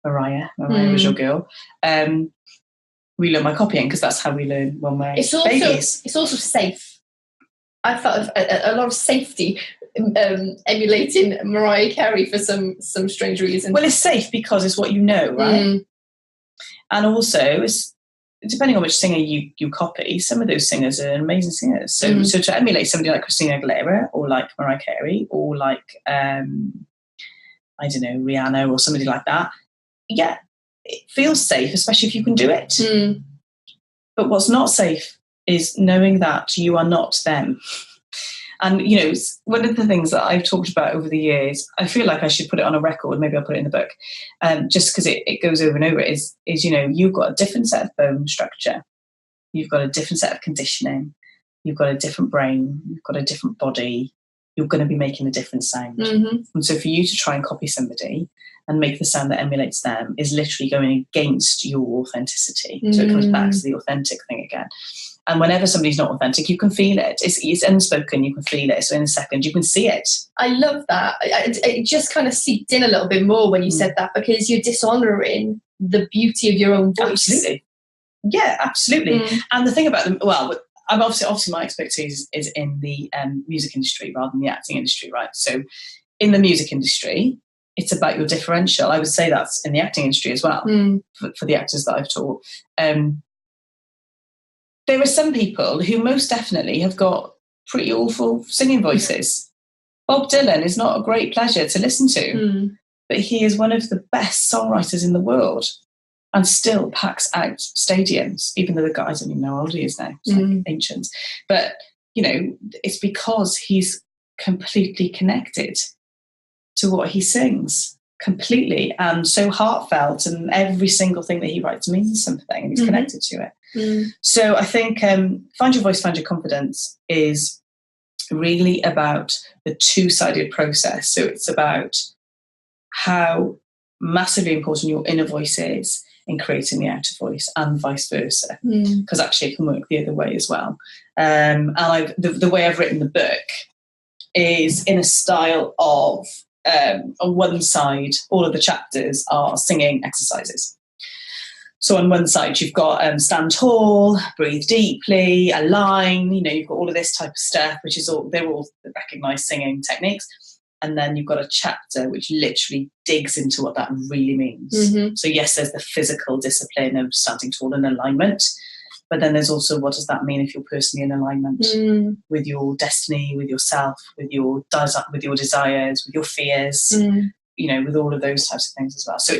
Mariah was your girl. We learn by copying, because that's how we learn when we're babies. It's also safe. I felt a lot of safety emulating Mariah Carey for some strange reason. Well, it's safe because it's what you know, right? And also, it's depending on which singer you copy, some of those singers are amazing singers. So to emulate somebody like Christina Aguilera or like Mariah Carey or like, I don't know, Rihanna or somebody like that, yeah, it feels safe, especially if you can do it. But what's not safe is knowing that you are not them. And, you know, one of the things that I've talked about over the years, I feel like I should put it on a record, maybe I'll put it in the book, just because it goes over and over, is, you know, you've got a different set of bone structure. You've got a different set of conditioning. You've got a different brain. You've got a different body. You're going to be making a different sound. And so for you to try and copy somebody and make the sound that emulates them is literally going against your authenticity. So it comes back to the authentic thing again. And whenever somebody's not authentic, you can feel it. It's unspoken, you can feel it. So in a second, you can see it. I love that. It just kind of seeped in a little bit more when you said that, because you're dishonouring the beauty of your own voice. Absolutely. Yeah, absolutely. And the thing about them, well, I'm obviously my expertise is in the music industry rather than the acting industry, right? So in the music industry, it's about your differential. I would say that's in the acting industry as well, for the actors that I've taught. There are some people who most definitely have got pretty awful singing voices. Bob Dylan is not a great pleasure to listen to, but he is one of the best songwriters in the world and still packs out stadiums, even though the guy, I don't even know how old he is now. It's like ancient. But, you know, it's because he's completely connected to what he sings, completely, and so heartfelt, and every single thing that he writes means something, and he's connected to it. So I think Find Your Voice, Find Your Confidence is really about the two-sided process. So it's about how massively important your inner voice is in creating the outer voice, and vice versa, because actually it can work the other way as well. And the way I've written the book is in a style of, on one side, all of the chapters are singing exercises. So on one side, you've got stand tall, breathe deeply, align, you know, you've got all of this type of stuff, which is they're all the recognised singing techniques. And then you've got a chapter which literally digs into what that really means. So yes, there's the physical discipline of standing tall and alignment, but then there's also, what does that mean if you're personally in alignment with your destiny, with yourself, with your desires, with your fears, you know, with all of those types of things as well. So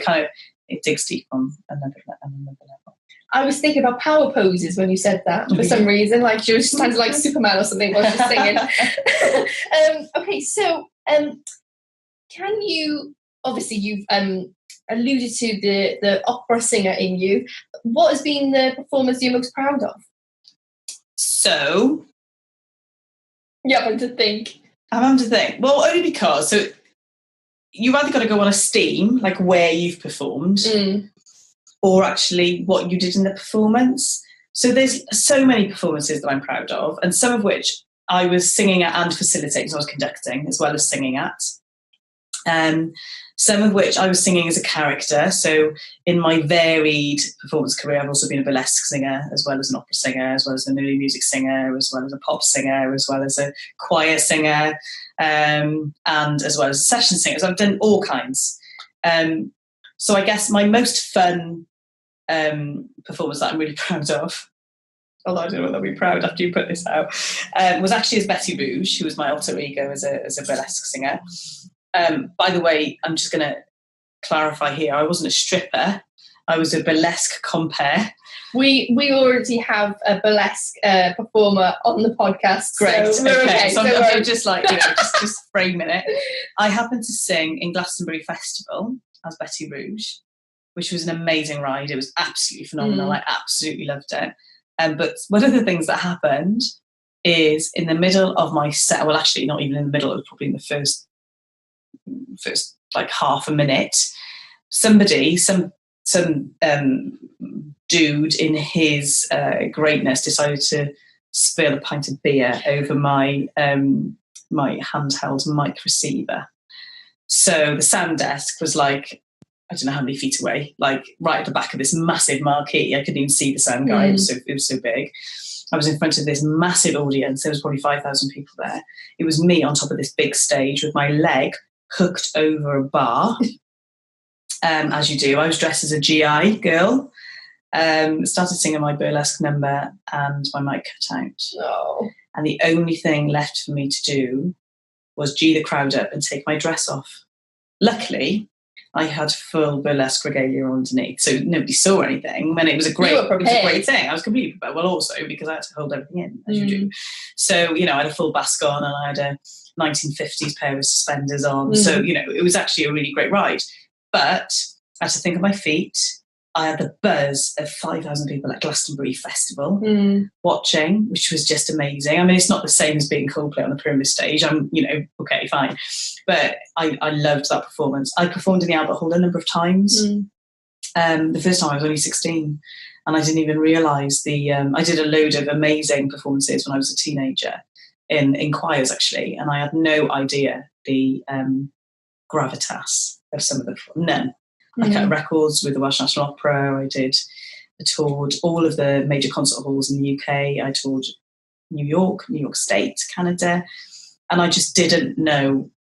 it digs deep on another level. I was thinking about power poses when you said that for some reason, like she was sounded like Superman or something while she was singing. Okay, so can you, obviously you've alluded to the opera singer in you. What has been the performance you're most proud of? So I'm having to think. Well, only because, so you've either got to go on a steam, like where you've performed, or actually what you did in the performance. So there's so many performances that I'm proud of, and some of which I was singing at and facilitating, so I was conducting as well as singing at. Some of which I was singing as a character. So in my varied performance career, I've also been a burlesque singer, as well as an opera singer, as well as an early music singer, as well as a pop singer, as well as a choir singer, and as well as a session singer. So I've done all kinds. So I guess my most fun performance that I'm really proud of, although I don't know whether I'll be proud after you put this out, was actually as Betty Rouge, who was my alter ego as a burlesque singer. By the way, I'm just going to clarify here, I wasn't a stripper, I was a burlesque compere. We already have a burlesque performer on the podcast. Great, so okay. So I'm just like, you know, just framing it. I happened to sing in Glastonbury Festival as Betty Rouge, which was an amazing ride. It was absolutely phenomenal. I absolutely loved it. But one of the things that happened is in the middle of my set, well, actually not even in the middle, it was probably in the first like half a minute, somebody, some dude in his greatness decided to spill a pint of beer over my my handheld mic receiver. So the sound desk was like, I don't know how many feet away, like right at the back of this massive marquee. I couldn't even see the sound guy. It was so big. I was in front of this massive audience. There was probably 5,000 people there. It was me on top of this big stage with my leg hooked over a bar, as you do. I was dressed as a GI girl. Started singing my burlesque number and my mic cut out. Oh. And the only thing left for me to do was G the crowd up and take my dress off. Luckily, I had full burlesque regalia underneath, so nobody saw anything. And it was a great thing. I was completely prepared. Well, also because I had to hold everything in, as you do. So, I had a full basque on and I had a 1950s pair of suspenders on. So, it was actually a really great ride. But I had to think of my feet. I had the buzz of 5,000 people at Glastonbury Festival watching, which was just amazing. I mean, it's not the same as being Coldplay on the Pyramid stage. I'm, okay, fine. But I loved that performance. I performed in the Albert Hall a number of times. The first time I was only 16 and I didn't even realise I did a load of amazing performances when I was a teenager in choirs, actually. And I had no idea the gravitas of some of them. None. I cut records with the Welsh National Opera. I toured all of the major concert halls in the UK. I toured New York State, Canada. And I just didn't know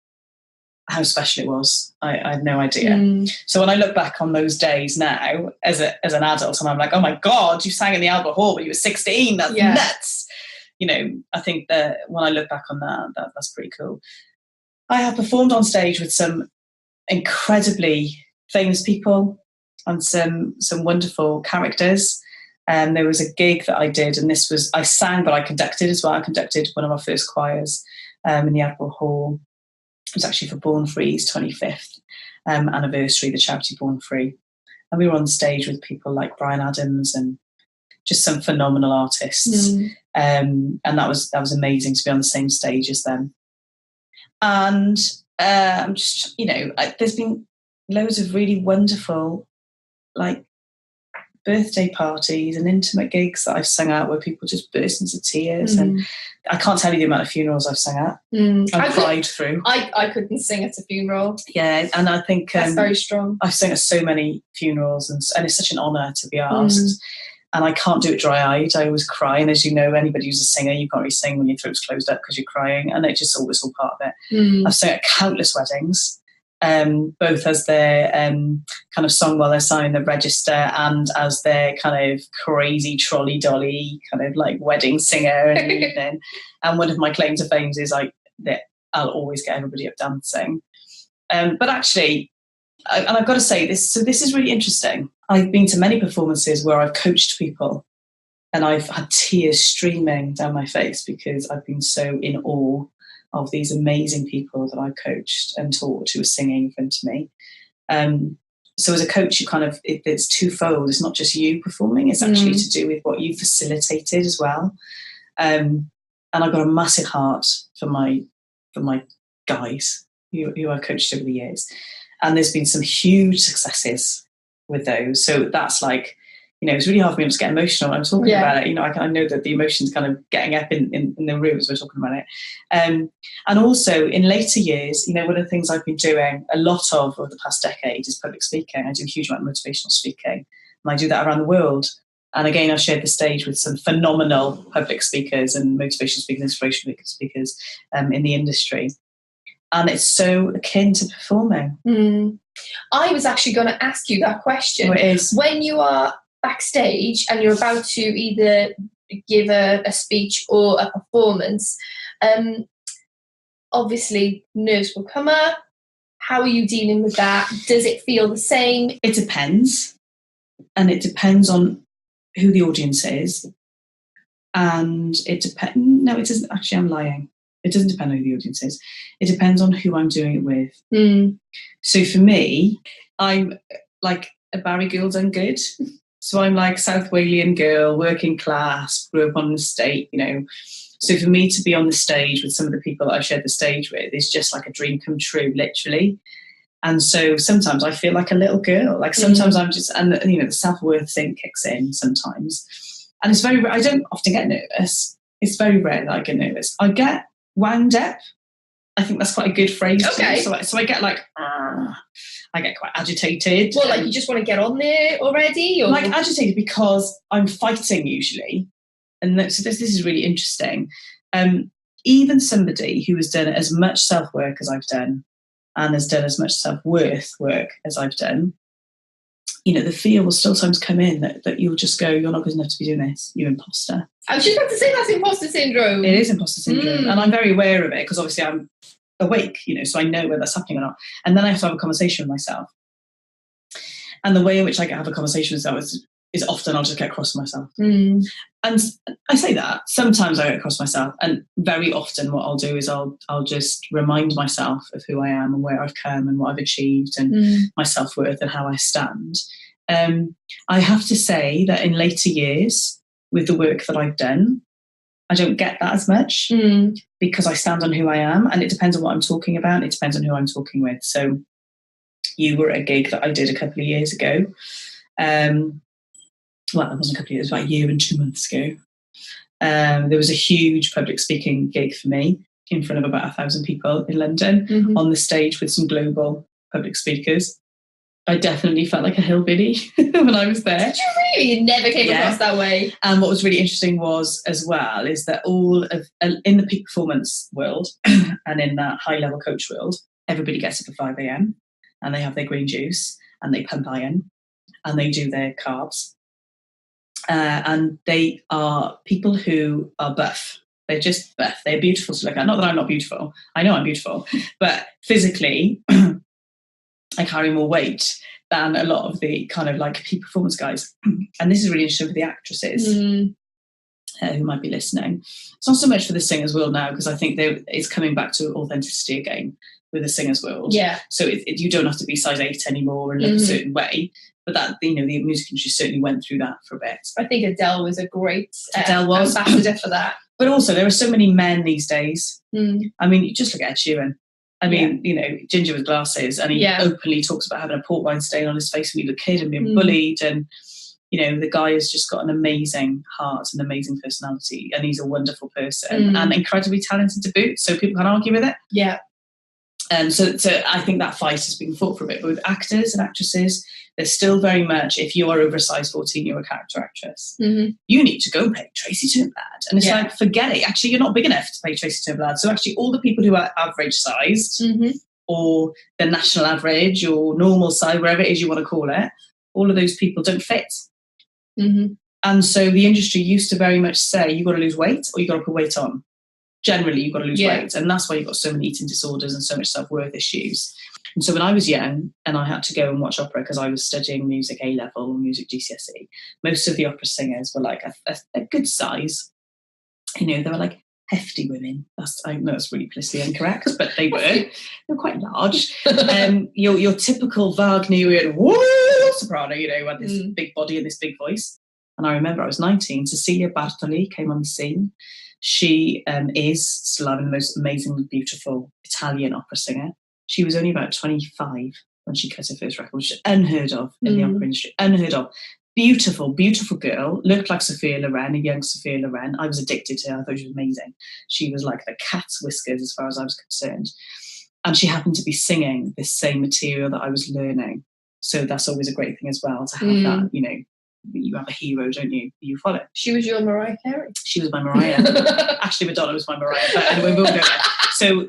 how special it was. I had no idea. So when I look back on those days now as an adult, and I'm like, oh my God, you sang in the Albert Hall when you were 16. That's nuts. I think that when I look back on that's pretty cool. I have performed on stage with some incredibly famous people and some wonderful characters. And there was a gig that I did, and I sang, but I conducted as well. I conducted one of our first choirs in the Admiral Hall. It was actually for Born Free's 25th anniversary, the charity Born Free. And we were on stage with people like Bryan Adams and just some phenomenal artists. And that was amazing to be on the same stage as them. And I'm just, there's been loads of really wonderful, like, birthday parties and intimate gigs that I've sung at where people just burst into tears. And I can't tell you the amount of funerals I've sung at. I've cried through. I couldn't sing at a funeral. Yeah, and I think that's very strong. I've sung at so many funerals, and it's such an honour to be asked. And I can't do it dry-eyed. I always cry. And as you know, anybody who's a singer, you can't really sing when your throat's closed up because you're crying. And it's just always all part of it. I've sung at countless weddings. Both as their kind of song while they're signing the register and as their kind of crazy trolley dolly kind of like wedding singer in the evening. And one of my claims to fame is like that I'll always get everybody up dancing. But actually, and I've got to say this, so this is really interesting. I've been to many performances where I've coached people and I've had tears streaming down my face because I've been so in awe of these amazing people that I coached and taught who were singing in front of me. So as a coach, you kind of, it's twofold. It's not just you performing, it's actually to do with what you facilitated as well. And I've got a massive heart for my guys who I've coached over the years. And there's been some huge successes with those. So that's like, it's really hard for me to get emotional when I'm talking about it. I know that the emotion's kind of getting up in the room as we're talking about it. And also in later years, one of the things I've been doing a lot of over the past decade is public speaking. I do a huge amount of motivational speaking, and I do that around the world. And again, I've shared the stage with some phenomenal public speakers and motivational speakers, inspirational speakers in the industry. And it's so akin to performing. I was actually going to ask you that question. Oh, it is. When you are backstage and you're about to either give a speech or a performance, obviously nerves will come up. How are you dealing with that? Does it feel the same? It depends. And it depends on who the audience is. And it doesn't. Actually, I'm lying. It doesn't depend on who the audience is. It depends on who I'm doing it with. So for me, I'm like a Barry girl done good. So I'm like South Walian girl, working class, grew up on the estate, So for me to be on the stage with some of the people that I've shared the stage with is just like a dream come true, literally. And so sometimes I feel like a little girl. Like sometimes I'm just, and you know, the self-worth thing kicks in sometimes. And it's very, I don't often get nervous. It's very rare that I get nervous. I get wound up. I think that's quite a good phrase. Okay. So I get like, I get quite agitated. Well, like you just want to get on there already? Or? Like agitated because I'm fighting usually. And so this is really interesting. Even somebody who has done as much self-work as I've done and has done as much self-worth work as I've done, you know, the fear will still sometimes come in that you'll just go, you're not good enough to be doing this, you imposter. I was just about to say that's imposter syndrome. It is imposter syndrome. And I'm very aware of it because obviously I'm awake, you know, so I know whether that's happening or not. And then I have to have a conversation with myself. And the way in which I have a conversation with myself is often I'll just get cross with myself. And I say that sometimes I get cross with myself, and very often what I'll do is I'll just remind myself of who I am and where I've come and what I've achieved and my self-worth and how I stand. I have to say that in later years with the work that I've done, I don't get that as much because I stand on who I am, and it depends on what I'm talking about. It depends on who I'm talking with. So you were at a gig that I did a couple of years ago. Well, it wasn't a couple of years, about a year and 2 months ago. There was a huge public speaking gig for me in front of about 1,000 people in London on the stage with some global public speakers. I definitely felt like a hillbilly when I was there. Did you really? You never came across that way. And what was really interesting was, as well, is that all of in the peak performance world and in that high level coach world, everybody gets up at 5 a.m. and they have their green juice and they pump iron and they do their carbs. And they are people who are buff. They're just buff. They're beautiful to look at. Not that I'm not beautiful. I know I'm beautiful. But physically, I carry more weight than a lot of the kind of like peak performance guys. And this is really interesting for the actresses who might be listening. It's not so much for the singers world now, because I think it's coming back to authenticity again with the singers world. Yeah. So you don't have to be size 8 anymore and look a certain way. But that, you know, the music industry certainly went through that for a bit. I think Adele was a great was ambassador for that. But also, there are so many men these days. I mean, you just look at Ed Sheeran. I mean, you know, ginger with glasses, and he openly talks about having a port wine stain on his face when he was a kid and being bullied. And, you know, the guy has just got an amazing heart and amazing personality, and he's a wonderful person and incredibly talented to boot. So people can't argue with it. Yeah. And so I think that fight has been fought for a bit. But with actors and actresses, there's still very much, if you are over a size 14, you're a character actress. You need to go and play Tracy Turnblad. And it's like, forget it. Actually, you're not big enough to play Tracy Turnblad. So actually, all the people who are average sized or the national average or normal size, wherever it is you want to call it, all of those people don't fit. And so the industry used to very much say, you've got to lose weight or you've got to put weight on. Generally, you've got to lose weight. And that's why you've got so many eating disorders and so much self-worth issues. And so when I was young and I had to go and watch opera because I was studying music A-level and music GCSE, most of the opera singers were like a good size. You know, they were like hefty women. I know it's really politically incorrect, but they were. They were quite large. Your typical Wagnerian soprano, you know, had this big body and this big voice. And I remember I was 19. Cecilia Bartoli came on the scene. She is still the most amazingly beautiful Italian opera singer. She was only about 25 when she cut her first record, which is unheard of in the opera industry. Unheard of. Beautiful, beautiful girl. Looked like Sophia Loren, a young Sophia Loren. I was addicted to her. I thought she was amazing. She was like the cat's whiskers as far as I was concerned. And she happened to be singing this same material that I was learning. So that's always a great thing as well, to have that, you know, you have a hero, don't you? You follow. She was your Mariah Carey. She was my Mariah. Ashley Madonna was my Mariah. But anyway, we'll go there. So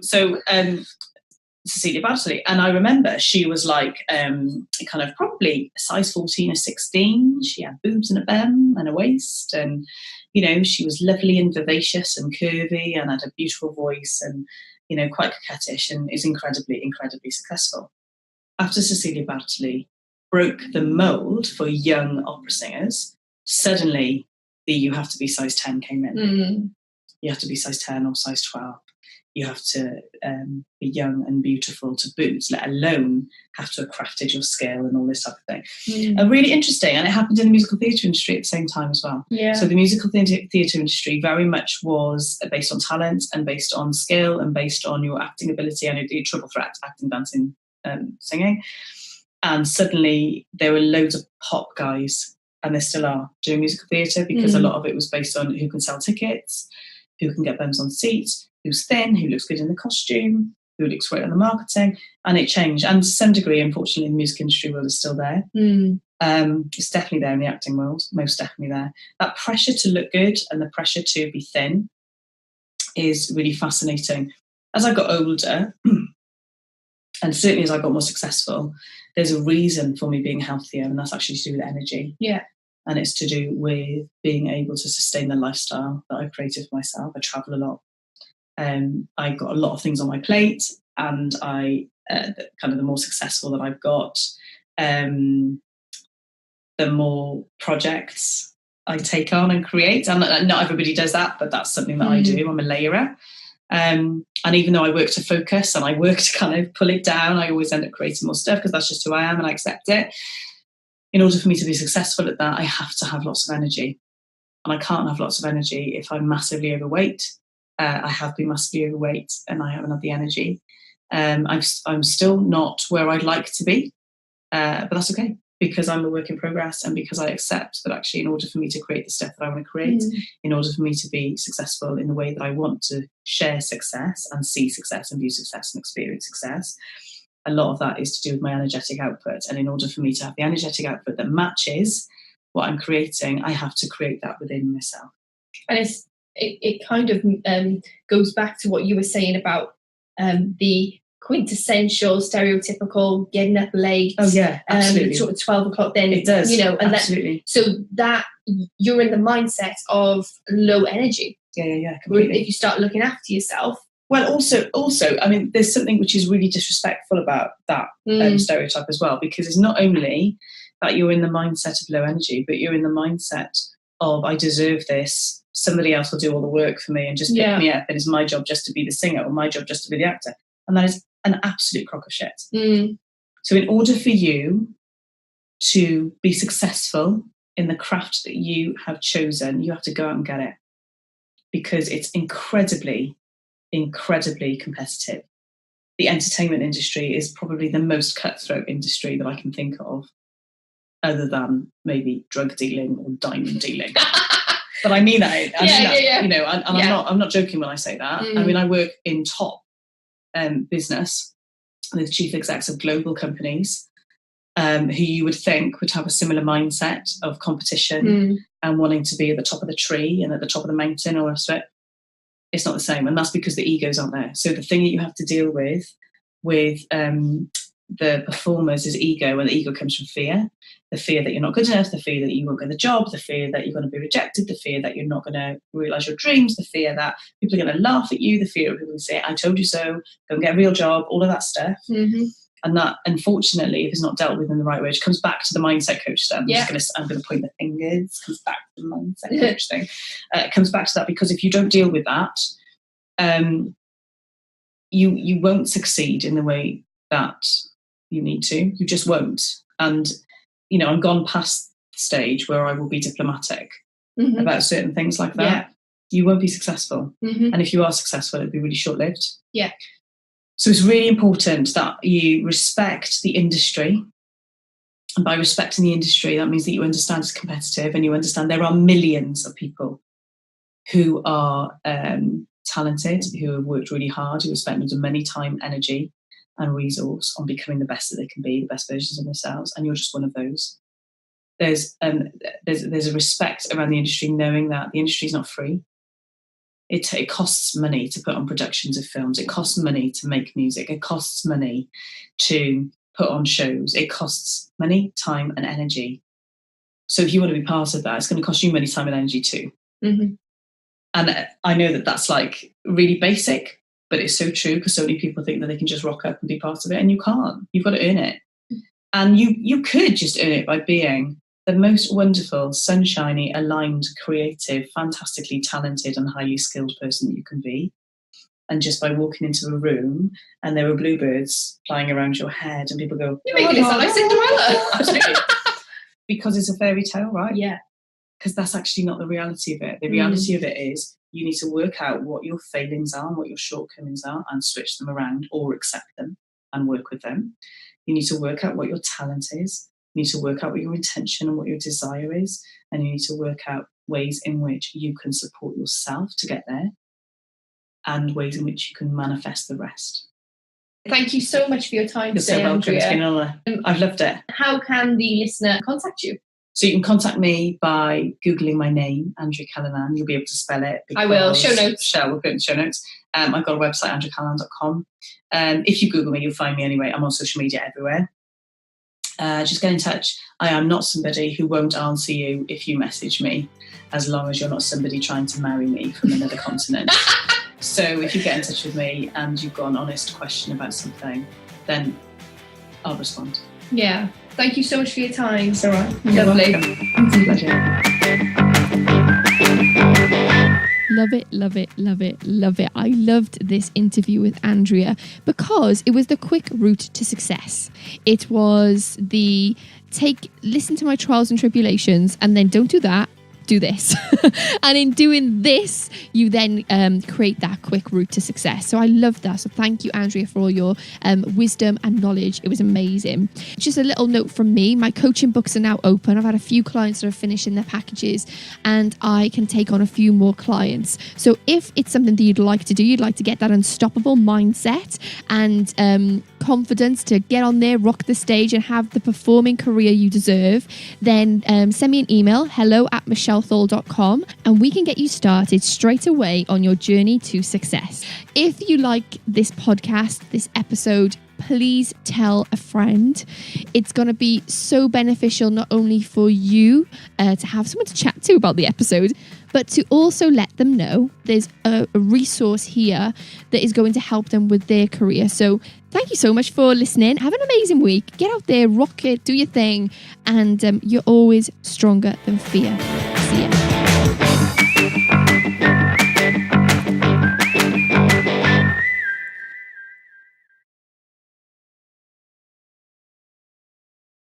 Cecilia Bartoli. And I remember she was like kind of probably a size 14 or 16. She had boobs and a bum and a waist. And, you know, she was lovely and vivacious and curvy and had a beautiful voice and, you know, quite coquettish, and is incredibly, incredibly successful. After Cecilia Bartoli broke the mould for young opera singers, suddenly the you have to be size 10 came in. You have to be size 10 or size 12. You have to be young and beautiful to boot, let alone have to have crafted your skill and all this type of thing. Really interesting. And it happened in the musical theatre industry at the same time as well. Yeah. So the musical theatre industry very much was based on talent and based on skill and based on your acting ability and your triple threat, acting, dancing, singing. And suddenly there were loads of pop guys, and there still are, doing musical theatre, because a lot of it was based on who can sell tickets, who can get bums on seats, who's thin, who looks good in the costume, who looks great on the marketing. And it changed. And to some degree, unfortunately, the music industry world is still there. It's definitely there in the acting world, most definitely there. That pressure to look good and the pressure to be thin is really fascinating. As I got older, and certainly as I got more successful, there's a reason for me being healthier, and that's actually to do with energy. Yeah. And it's to do with being able to sustain the lifestyle that I've created for myself. I travel a lot. I got a lot of things on my plate, and kind of the more successful that I've got, the more projects I take on and create. And not everybody does that, but that's something that I do. I'm a layerer. And even though I work to focus and I work to kind of pull it down, I always end up creating more stuff because that's just who I am and I accept it. In order for me to be successful at that, I have to have lots of energy. And I can't have lots of energy if I'm massively overweight. I have been massively overweight and I haven't had the energy. I'm still not where I'd like to be, but that's okay, because I'm a work in progress, and because I accept that actually in order for me to create the stuff that I want to create, in order for me to be successful in the way that I want to share success and see success and view success and experience success, a lot of that is to do with my energetic output. And in order for me to have the energetic output that matches what I'm creating, I have to create that within myself. And it kind of goes back to what you were saying about the quintessential, stereotypical, getting up late. Oh yeah, absolutely. Sort of 12 o'clock then. It does, and absolutely. That you're in the mindset of low energy. Yeah, completely. If you start looking after yourself. Well, also, I mean, there's something which is really disrespectful about that stereotype as well, because it's not only that you're in the mindset of low energy, but you're in the mindset of, I deserve this, somebody else will do all the work for me and just pick me up, and it's my job just to be the singer or my job just to be the actor. And that is an absolute crock of shit. So in order for you to be successful in the craft that you have chosen, you have to go out and get it, because it's incredibly competitive. The entertainment industry is probably the most cutthroat industry that I can think of, other than maybe drug dealing or diamond dealing. But I mean that. You know, and I'm not joking when I say that. I mean, I work in top business with chief execs of global companies, who you would think would have a similar mindset of competition and wanting to be at the top of the tree and at the top of the mountain or rest of it. It's not the same, and that's because the egos aren't there. So the thing that you have to deal with the performers is ego, and the ego comes from fear. The fear that you're not good enough, the fear that you won't get the job, the fear that you're going to be rejected, the fear that you're not going to realise your dreams, the fear that people are going to laugh at you, the fear of people going to say, I told you so, go and get a real job, all of that stuff. And that, unfortunately, if it's not dealt with in the right way, which comes back to the mindset coach stuff. I'm going to point the fingers, comes back to the mindset coach thing. It comes back to that, because if you don't deal with that, you won't succeed in the way that you need to. You just won't. And, you know, I'm gone past the stage where I will be diplomatic about certain things like that. Yeah. You won't be successful. And if you are successful, it'll be really short-lived. Yeah. So it's really important that you respect the industry. And by respecting the industry, that means that you understand it's competitive, and you understand there are millions of people who are talented, who have worked really hard, who have spent money, time, energy and resource on becoming the best that they can be, the best versions of themselves, and you're just one of those. There's a respect around the industry, knowing that the industry is not free. It costs money to put on productions of films. It costs money to make music. It costs money to put on shows. It costs money, time and energy. So if you want to be part of that, it's going to cost you money, time and energy too. And I know that that's like really basic, but it's so true, because so many people think that they can just rock up and be part of it, and you can't. You've got to earn it. And you could just earn it by being the most wonderful, sunshiny, aligned, creative, fantastically talented and highly skilled person that you can be. And just by walking into a room and there are bluebirds flying around your head and people go, you're making it sound like Cinderella. Because it's a fairy tale, right? Yeah. Because that's actually not the reality of it. The reality of it is you need to work out what your failings are and what your shortcomings are and switch them around or accept them. and work with them. You need to work out what your talent is. You need to work out what your intention and what your desire is. And you need to work out ways in which you can support yourself to get there and ways in which you can manifest the rest. Thank you so much for your time You're today, so welcome. Andrea. It's been an honour. I've loved it. How can the listener contact you? So you can contact me by Googling my name, Andrea Callanan. You'll be able to spell it. I will. Show notes. We'll put it in show notes. I've got a website, andreacallanan.com. If you Google me, you'll find me anyway. I'm on social media everywhere. Just get in touch. I am not somebody who won't answer you if you message me, as long as you're not somebody trying to marry me from another continent. So if you get in touch with me and you've got an honest question about something, then I'll respond. Yeah. Thank you so much for your time. It's all right. Lovely. It's a pleasure. Love it, love it, love it, love it. I loved this interview with Andrea because it was the quick route to success. It was the listen to my trials and tribulations, and then don't do that. Do this. And in doing this, you then create that quick route to success. So I love that. So thank you, Andrea, for all your wisdom and knowledge. It was amazing. Just a little note from me. My coaching books are now open. I've had a few clients that are finishing their packages, and I can take on a few more clients. So if it's something that you'd like to do, you'd like to get that unstoppable mindset and confidence to get on there, rock the stage, and have the performing career you deserve, then send me an email, hello@michellethal.com, and we can get you started straight away on your journey to success. If you like this podcast, this episode, please tell a friend. It's going to be so beneficial, not only for you to have someone to chat to about the episode, but to also let them know there's a resource here that is going to help them with their career. So thank you so much for listening. Have an amazing week. Get out there, rock it, do your thing, and you're always stronger than fear. See ya.